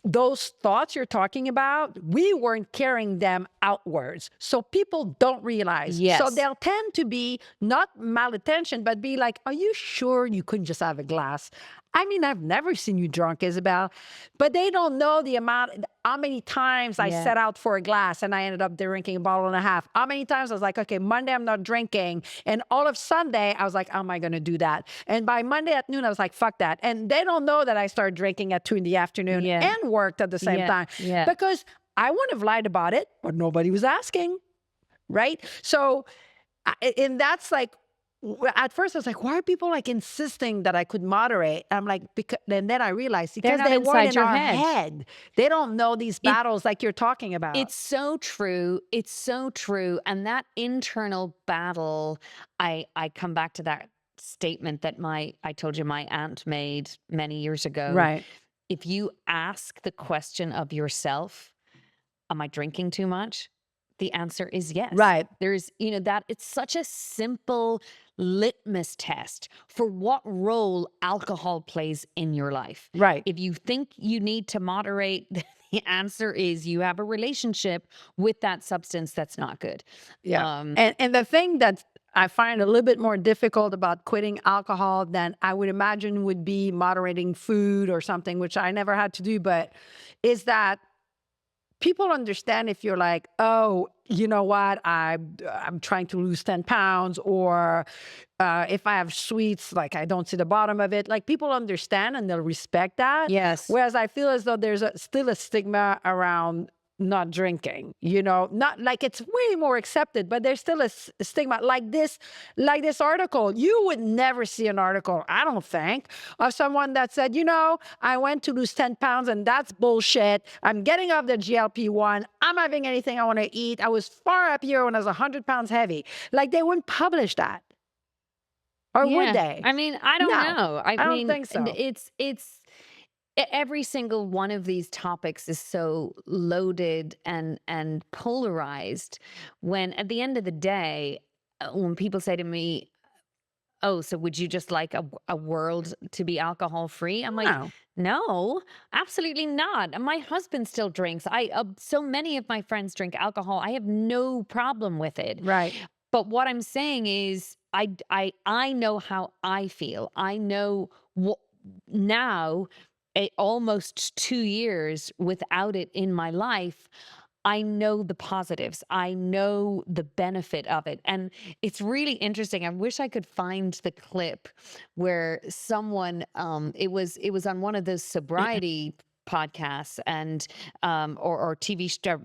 those thoughts you're talking about, we weren't carrying them outwards. So people don't realize. Yes. So they'll tend to be not malintentioned, but be like, are you sure you couldn't just have a glass? I mean, I've never seen you drunk, Isabelle, but they don't know the amount, how many times I Yeah. set out for a glass and I ended up drinking a bottle and a half. How many times I was like, okay, Monday I'm not drinking. And all of Sunday, I was like, how am I going to do that? And by Monday at noon, I was like, fuck that. And they don't know that I started drinking at 2 p.m. Yeah. and worked at the same Yeah, time. yeah. Because I wouldn't have lied about it, but nobody was asking. Right? So, and that's like, at first I was like, why are people like insisting that I could moderate? I'm like, because, and then I realized because not they weren't inside in your our head. head. They don't know these battles like you're talking about. It's so true. It's so true. And that internal battle, I come back to that statement that I told you my aunt made many years ago. right. If you ask the question of yourself, am I drinking too much? The answer is yes. Right. There's, that it's such a simple litmus test for what role alcohol plays in your life. Right. If you think you need to moderate, the answer is you have a relationship with that substance that's not good. Yeah. And the thing that I find a little bit more difficult about quitting alcohol than I would imagine would be moderating food or something, which I never had to do, but is that people understand if you're like, oh, you know what, I'm trying to lose 10 pounds, or if I have sweets, like I don't see the bottom of it. Like people understand and they'll respect that. Yes. Whereas I feel as though there's still a stigma around not drinking, not like it's way more accepted, but there's still a stigma like this article. You would never see an article, I don't think, of someone that said, I went to lose 10 pounds and that's bullshit. I'm getting off the GLP-1. I'm having anything I want to eat. I was far happier when I was 100 pounds heavy. Like they wouldn't publish that. Or would they? I mean, I don't No, know. I don't mean, think so. It's every single one of these topics is so loaded and polarized, when at the end of the day, when people say to me, oh, so would you just like a world to be alcohol free? I'm like, no, absolutely not. And my husband still drinks. So many of my friends drink alcohol. I have no problem with it. Right. But what I'm saying is I know how I feel. I know what now, almost 2 years without it in my life, I know the positives. I know the benefit of it. And it's really interesting. I wish I could find the clip where someone, it was on one of those sobriety podcasts and, or TV show.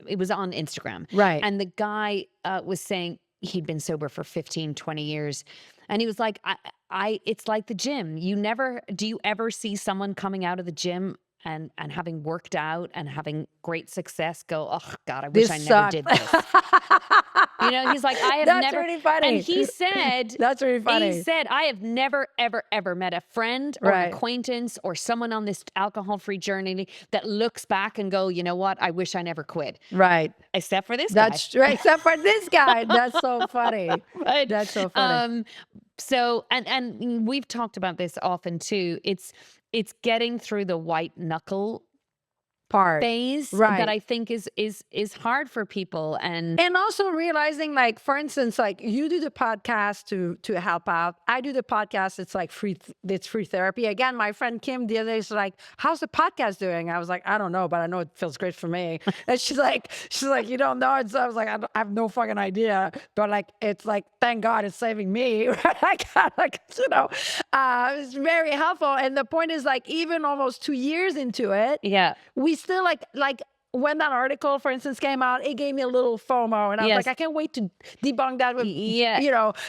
It was on Instagram. Right. And the guy was saying he'd been sober for 15, 20 years. And he was like, it's like the gym. Do you ever see someone coming out of the gym and having worked out and having great success go, oh God, I wish This I never sucked. did this. You know, he's like, I have That's never, really funny. and he said, That's really funny. I have never, ever, ever met a friend or an acquaintance or someone on this alcohol-free journey that looks back and go, you know what? I wish I never quit. Right. Except for this That's guy. right. Except for this guy. That's so funny. But, That's so funny. So, and we've talked about this often too. It's getting through the white knuckle Part. phase that Right. I think is hard for people. And also realizing, like, for instance, like you do the podcast to help out. I do the podcast. It's like free. It's free therapy. Again, my friend Kim the other day is like, "How's the podcast doing?" I was like, "I don't know, but I know it feels great for me." And she's like, "You don't know." And so I was like, I have no fucking idea. But like, it's like, thank God it's saving me. Like, it's very helpful. And the point is, like, even almost 2 years into it, yeah, we still like when that article, for instance, came out, it gave me a little FOMO, and I was like, I can't wait to debunk that with,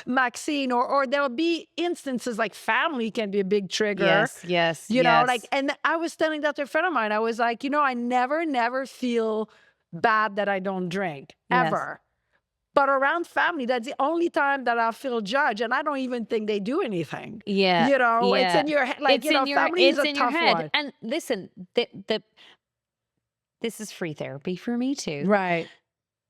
Maxine, or there'll be instances like family can be a big trigger. Yes. You know, like, and I was telling that to a friend of mine. I was like, I never feel bad that I don't drink, ever. But around family, that's the only time that I feel judged, and I don't even think they do anything. Yeah. It's in your head. Like, family is a tough one. And listen, this is free therapy for me too. Right.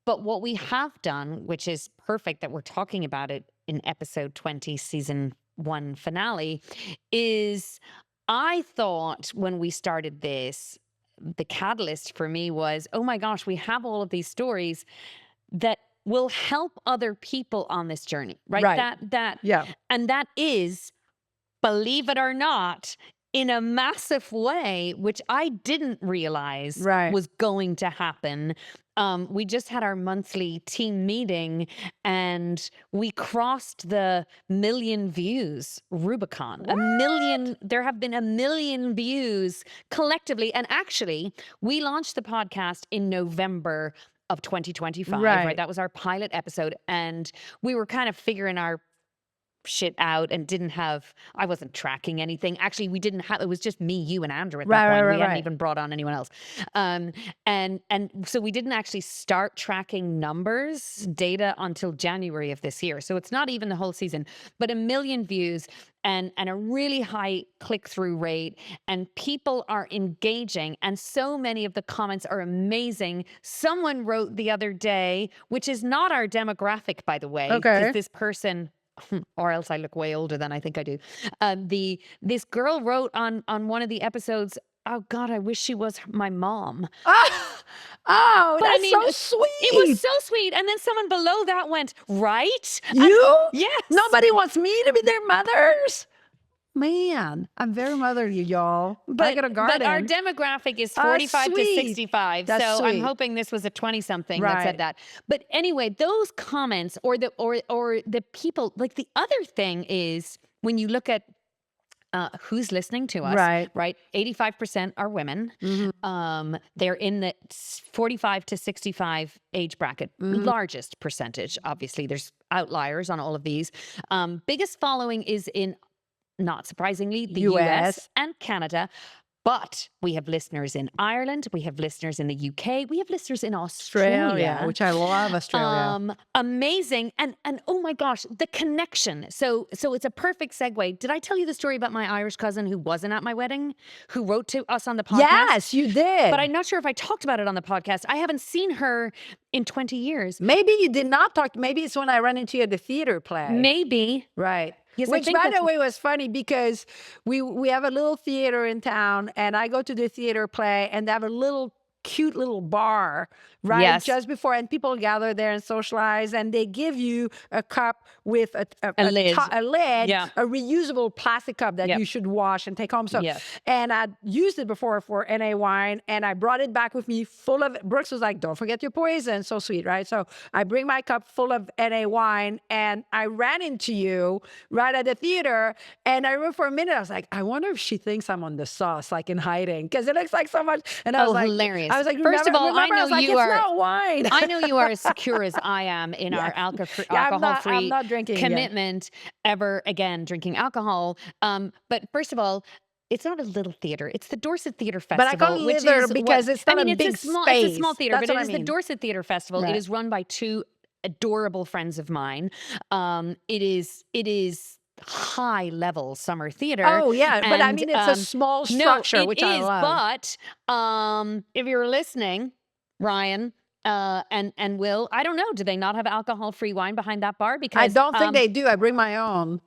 But what we have done, which is perfect that we're talking about it in episode 20, season 1 finale, is I thought when we started this, the catalyst for me was, oh my gosh, we have all of these stories that will help other people on this journey, right? And that is, believe it or not, in a massive way, which I didn't realize was going to happen. We just had our monthly team meeting and we crossed the 1 million views Rubicon. There have been 1 million views collectively. And actually, we launched the podcast in November of 2025, right? That was our pilot episode. And we were kind of figuring our shit out and I wasn't tracking anything. Actually, it was just me, you, and Andrew at that point. We hadn't even brought on anyone else. And so we didn't actually start tracking data until January of this year. So it's not even the whole season, but 1 million views and a really high click-through rate, and people are engaging, and so many of the comments are amazing. Someone wrote the other day, which is not our demographic, by the way, because this person, or else I look way older than I think I do. This girl wrote on one of the episodes, "Oh God, I wish she was my mom." Oh, that's so sweet. It was so sweet. And then someone below that went, right? Yes. Nobody wants me to be their mothers. Man, I'm very motherly, y'all. I got a garden. But our demographic is 45 to 65. That's so sweet. I'm hoping this was a 20-something that said that. But anyway, those comments or the people, like, the other thing is when you look at who's listening to us, right? 85% are women. They're in the 45 to 65 age bracket, largest percentage. Obviously, there's outliers on all of these. Biggest following is in, not surprisingly, the US and Canada. But we have listeners in Ireland. We have listeners in the UK. We have listeners in Australia. Which I love, Australia. Amazing. And oh my gosh, the connection. So it's a perfect segue. Did I tell you the story about my Irish cousin who wasn't at my wedding, who wrote to us on the podcast? Yes, you did. But I'm not sure if I talked about it on the podcast. I haven't seen her in 20 years. Maybe you did not talk. Maybe it's when I ran into you at the theater play. Maybe. Right. Yes, which, by the way, was funny because we have a little theater in town, and I go to the theater play, and they have a cute little bar, right? Yes. Just before, and people gather there and socialize, and they give you a cup with a lid, a reusable plastic cup that you should wash and take home. So, and I used it before for NA wine, and I brought it back with me full of, Brooks was like, "Don't forget your poison." So sweet, right? So I bring my cup full of NA wine, and I ran into you right at the theater, and I remember for a minute, I was like, I wonder if she thinks I'm on the sauce, like in hiding, because it looks like so much. And I was like, hilarious. I was like, First of all, I remember, know was like, you it's are. not wine. I know you are as secure as I am in our Yeah, I'm alcohol-free not drinking again. commitment ever again drinking alcohol. But first of all, it's not a little theater. It's the Dorset Theatre But I call it Festival, which little is what because it's I not a mean. big It's a small space. theater, That's but it what I is the mean. Dorset Theatre Festival. It Right. is run by two adorable friends of mine. It is high level summer theater, Oh, yeah. But I and mean, it's a small no, structure, it which I is. love. But if you're listening, Ryan. And Will, I don't know. Do they not have alcohol-free wine behind that bar? I Because don't think they do. I bring my own.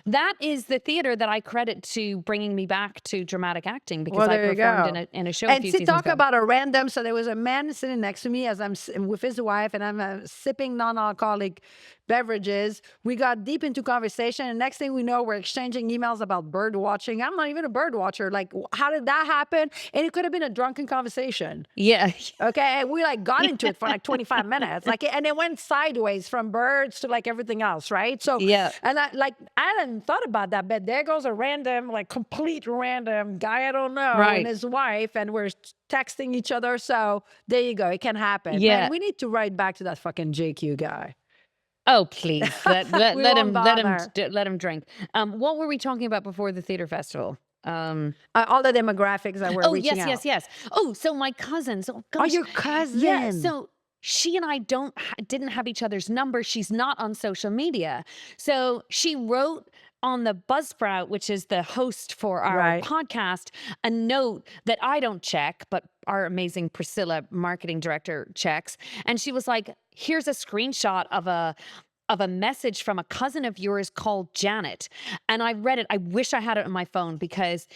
that is the theater that I credit to bringing me back to dramatic acting because Well, I there you performed go. in a show a And few to seasons talk ago. about a random, so there was a man sitting next to me as with his wife, and I'm sipping non-alcoholic beverages. We got deep into conversation, and next thing we know, we're exchanging emails about bird watching. I'm not even a bird watcher. Like, how did that happen? And it could have been a drunken conversation. Yeah. Okay, and we like got into it for like 25 minutes, like, and it went sideways from birds to like everything else, right? So, Yeah. and I hadn't thought about that, but there goes a random, like complete random guy I don't know Right. and his wife, and we're texting each other. So there you go, it can happen. Yeah. Man, we need to write back to that fucking JQ guy. Oh, please let We let won't him bother. let him drink. What were we talking about before the theater festival? All the demographics that we're Oh, reaching yes, out. yes, yes. Oh, so my cousins. Oh, Oh, gosh. your cousin. Yeah. So she and I didn't have each other's number. She's not on social media. So she wrote on the Buzzsprout, which is the host for our Right. podcast, a note that I don't check, but our amazing Priscilla, marketing director, checks. And she was like, here's a screenshot of a message from a cousin of yours called Janet. And I read it. I wish I had it on my phone because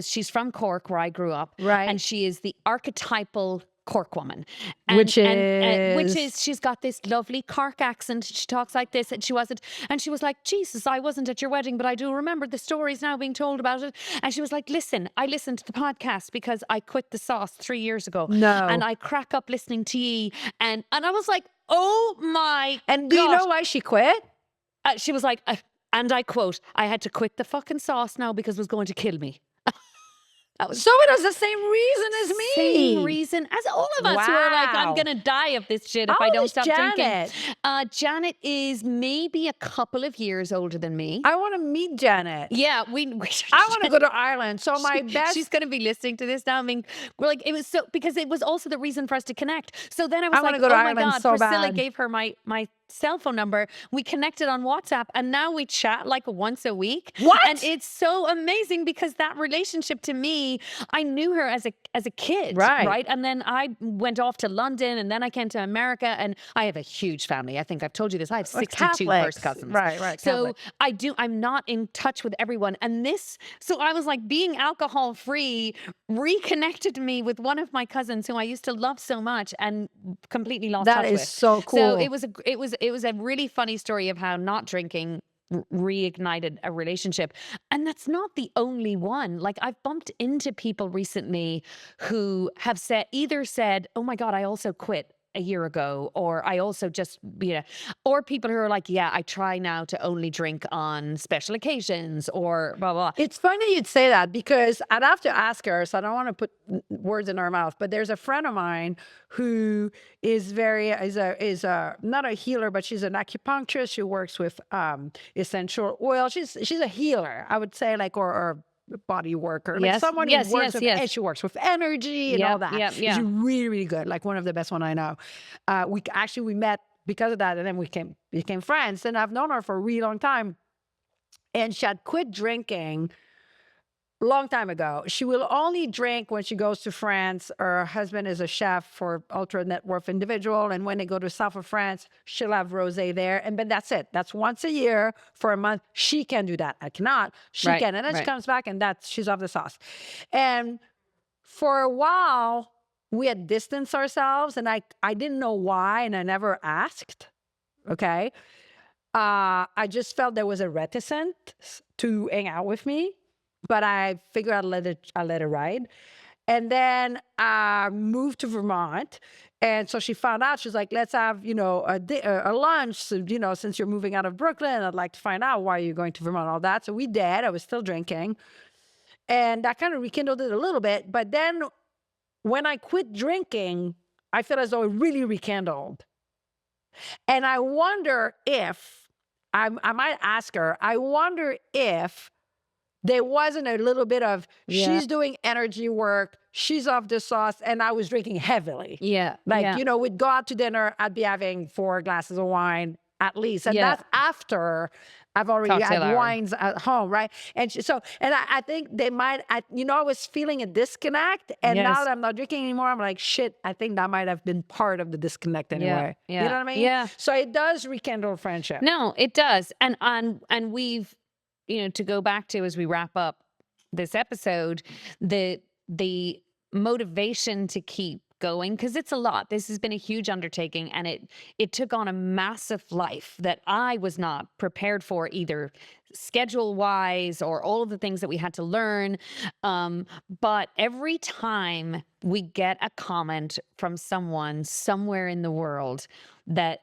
she's from Cork, where I grew up. Right. And she is the archetypal Cork woman. Which Which is? is, she's got this lovely Cork accent. She talks like this, and she wasn't. And she was like, Jesus, I wasn't at your wedding, but I do remember the stories now being told about it. And she was like, listen, I listened to the podcast because I quit the sauce 3 years ago. No. And I crack up listening to ye. And I was like, oh my And do you gosh. know why she quit? She was like, and I quote, I had to quit the fucking sauce now because it was going to kill me. That was So it was the same reason as me. same reason as all of us who are like, I'm Wow. going to die of this shit if How I old don't is stop Janet? drinking. Janet is maybe a couple of years older than me. I want to meet Janet. Yeah, I want to go to Ireland. So my best. She's going to be listening to this now. I mean, we're like, it was so, because it was also the reason for us to connect. So then I was I wanna like, go to oh my Ireland God, so Priscilla bad. gave her my cell phone number. We connected on WhatsApp and now we chat like once a week. What? And it's so amazing because that relationship to me, I knew her as a kid. Right. And then I went off to London and then I came to America and I have a huge family. I think I've told you this. I have 62 Catholics. first cousins. Right. So Catholic. I'm not in touch with everyone. And so I was like, being alcohol free reconnected me with one of my cousins who I used to love so much and completely lost That touch is with. so cool. So it was a really funny story of how not drinking reignited a relationship. And that's not the only one. Like, I've bumped into people recently who have either said, oh my God, I also quit a year ago, or I also just, or people who are like, yeah, I try now to only drink on special occasions, or blah, blah. It's funny you'd say that because I'd have to ask her, so I don't want to put words in her mouth, but there's a friend of mine who is not a healer, but she's an acupuncturist. She works with essential oil. She's a healer, I would say, like, or body worker, like someone who works with, and she works with energy and all that. Yeah. She's really, really good, like one of the best one I know. We met because of that, and then we became friends. And I've known her for a really long time. And she had quit drinking long time ago. She will only drink when she goes to France. Her husband is a chef for ultra net worth individual. And when they go to south of France, she'll have rosé there. But that's it. That's once a year for a month. She can do that. I cannot. She can. And then she comes back and she's off the sauce. And for a while, we had distanced ourselves and I didn't know why. And I never asked. Okay. I just felt there was a reticence to hang out with me. But I figured I'd let it ride. And then I moved to Vermont. And so she found out, she's like, let's have, a lunch. So, since you're moving out of Brooklyn, I'd like to find out why you're going to Vermont, all that. So we did. I was still drinking. And that kind of rekindled it a little bit. But then when I quit drinking, I feel as though it really rekindled. And I wonder if, I might ask her, I wonder if there wasn't a little bit of, Yeah. she's doing energy work, she's off the sauce, and I was drinking heavily. Yeah. Like, Yeah. you know, we'd go out to dinner, I'd be having 4 glasses of wine at least. And Yeah. that's after I've already Cocktail had hour. wines at home, right? And I think they might, I was feeling a disconnect. And now Yes. that I'm not drinking anymore, I'm like, shit, I think that might have been part of the disconnect anyway. Yeah. You know what I mean? Yeah. So it does rekindle friendship. No, it does. And we've, to go back to, as we wrap up this episode, the motivation to keep going, because it's a lot. This has been a huge undertaking, and it took on a massive life that I was not prepared for, either schedule wise or all of the things that we had to learn. But every time we get a comment from someone somewhere in the world that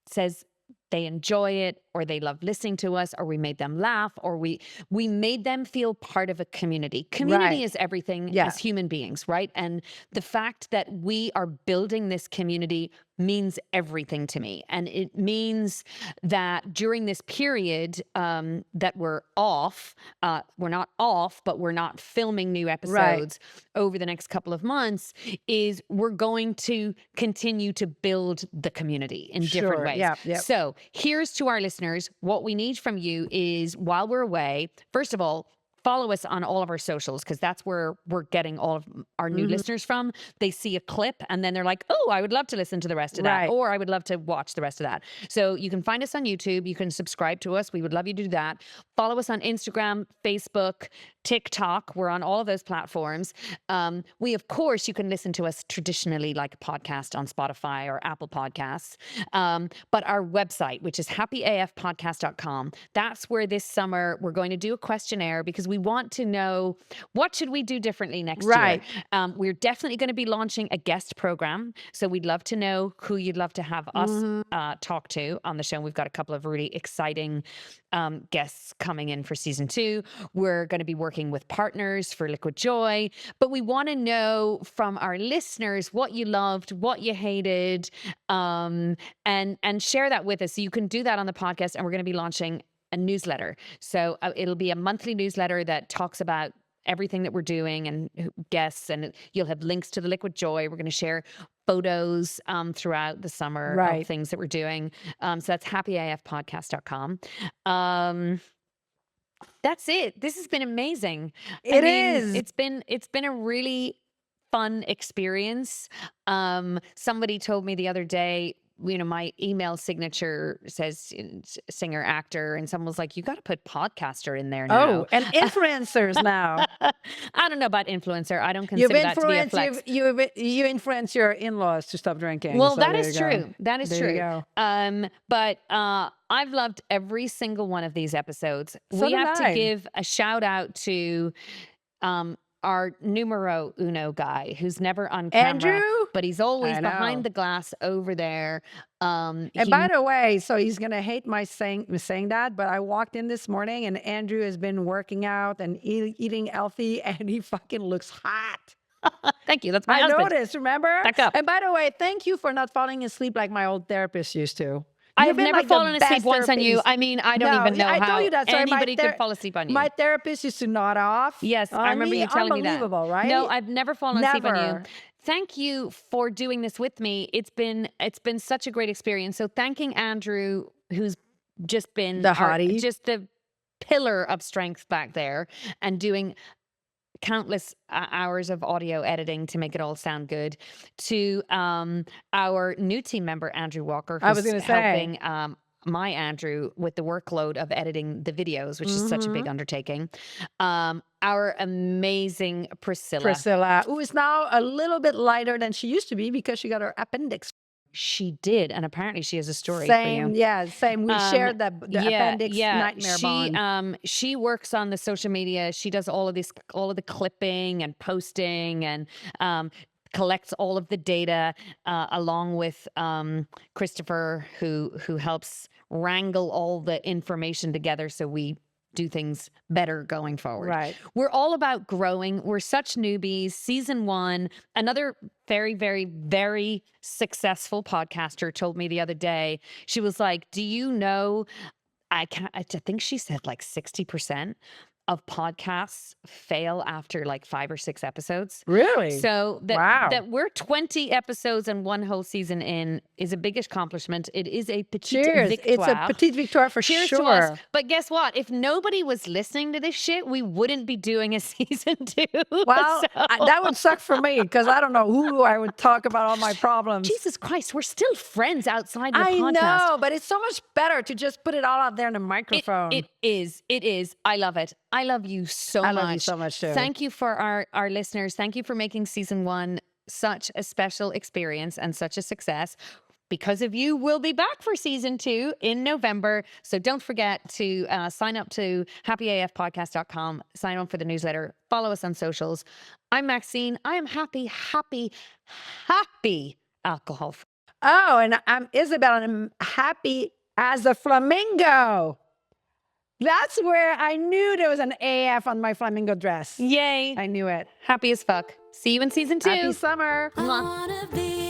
says they enjoy it, or they love listening to us, or we made them laugh, or we made them feel part of a community. Community Right. is everything Yeah. as human beings, right? And the fact that we are building this community means everything to me. And it means that during this period that we're off, we're not off, but we're not filming new episodes over the next couple of months, is we're going to continue to build the community in different Sure. ways. Yeah. Yep. So here's to our listeners. What we need from you is, while we're away, first of all, follow us on all of our socials, because that's where we're getting all of our new listeners from. They see a clip and then they're like, oh, I would love to listen to the rest of that, Right. or I would love to watch the rest of that. So you can find us on YouTube. You can subscribe to us. We would love you to do that. Follow us on Instagram, Facebook, TikTok. We're on all of those platforms. Of course, you can listen to us traditionally like a podcast on Spotify or Apple Podcasts. But our website, which is happyafpodcast.com, that's where this summer we're going to do a questionnaire, because we want to know, what should we do differently next Right. year. We're definitely going to be launching a guest program, so we'd love to know who you'd love to have us talk to on the show. We've got a couple of really exciting guests coming in for season 2. We're going to be working with partners for Liquid Joy, but we want to know from our listeners what you loved, what you hated, and share that with us. So you can do that on the podcast, and we're going to be launching a newsletter. So it'll be a monthly newsletter that talks about everything that we're doing and guests, and you'll have links to the Liquid Joy. We're going to share photos throughout the summer of things that we're doing. So that's happyafpodcast.com. That's it. This has been amazing. It is. It's been a really fun experience. Somebody told me the other day, my email signature says singer, actor, and someone was like, you got to put podcaster in there now. Oh, and influencers now. I don't know about influencer. I don't consider that to be a flex. You influence your in-laws to stop drinking. Well, so that there is you go. true. That is There you true. go. But I've loved every single one of these episodes. So We did have to I. give a shout out to our numero uno guy, who's never on camera, Andrew? but he's always I know. behind the glass over there. And by the way, so he's gonna hate my saying that, but I walked in this morning and Andrew has been working out and eating healthy, and he fucking looks hot. Thank you. That's my I husband. noticed, remember? Back up. And by the way, thank you for not falling asleep like my old therapist used to. I You've have been never like the fallen asleep best once on you. therapist. I mean, I don't No, even know I how told you that. Sorry, anybody could fall asleep on you. My therapist used to nod off. Yes, I on remember me. you telling me that. Unbelievable, right? No, I've never fallen asleep on you. Never. Thank you for doing this with me. It's been such a great experience. So thanking Andrew, who's just been The hottie. just the pillar of strength back there, and doing countless hours of audio editing to make it all sound good, to our new team member, Andrew Walker, I was who's gonna say. helping my Andrew with the workload of editing the videos, which is such a big undertaking. Our amazing Priscilla, who is now a little bit lighter than she used to be because she got her appendix. She did, and apparently she has a story Same, for you. yeah, same. We shared the appendix nightmare She bond. she works on the social media. She does all of the clipping and posting, and collects all of the data along with Christopher, who helps wrangle all the information together so we do things better going forward. Right. We're all about growing. We're such newbies. Season 1, another very, very, very successful podcaster told me the other day, she was like, do you know, I think she said like 60% of podcasts fail after like 5 or 6 episodes. Really? So Wow. that we're 20 episodes and 1 whole season in is a big accomplishment. It is a petite Cheers. victoire. It's a Petite Victoire for Cheers sure. to us. But guess what? If nobody was listening to this shit, we wouldn't be doing a season 2. Well, So- that would suck for me because I don't know who I would talk about all my problems. Jesus Christ, we're still friends outside the I podcast. know, but it's so much better to just put it all out there in a microphone. It is. It is. I love it. I love you so much. I love you so much too. Thank you for our listeners. Thank you for making season 1 such a special experience and such a success. Because of you, we'll be back for season 2 in November. So don't forget to sign up to happyafpodcast.com, sign up for the newsletter, follow us on socials. I'm Maxine. I am happy alcohol. Oh, and I'm Isabel, and I'm happy as a flamingo. That's where I knew there was an AF on my flamingo dress. Yay. I knew it. Happy as fuck. See you in season 2. Happy summer. Mwah. I wanna be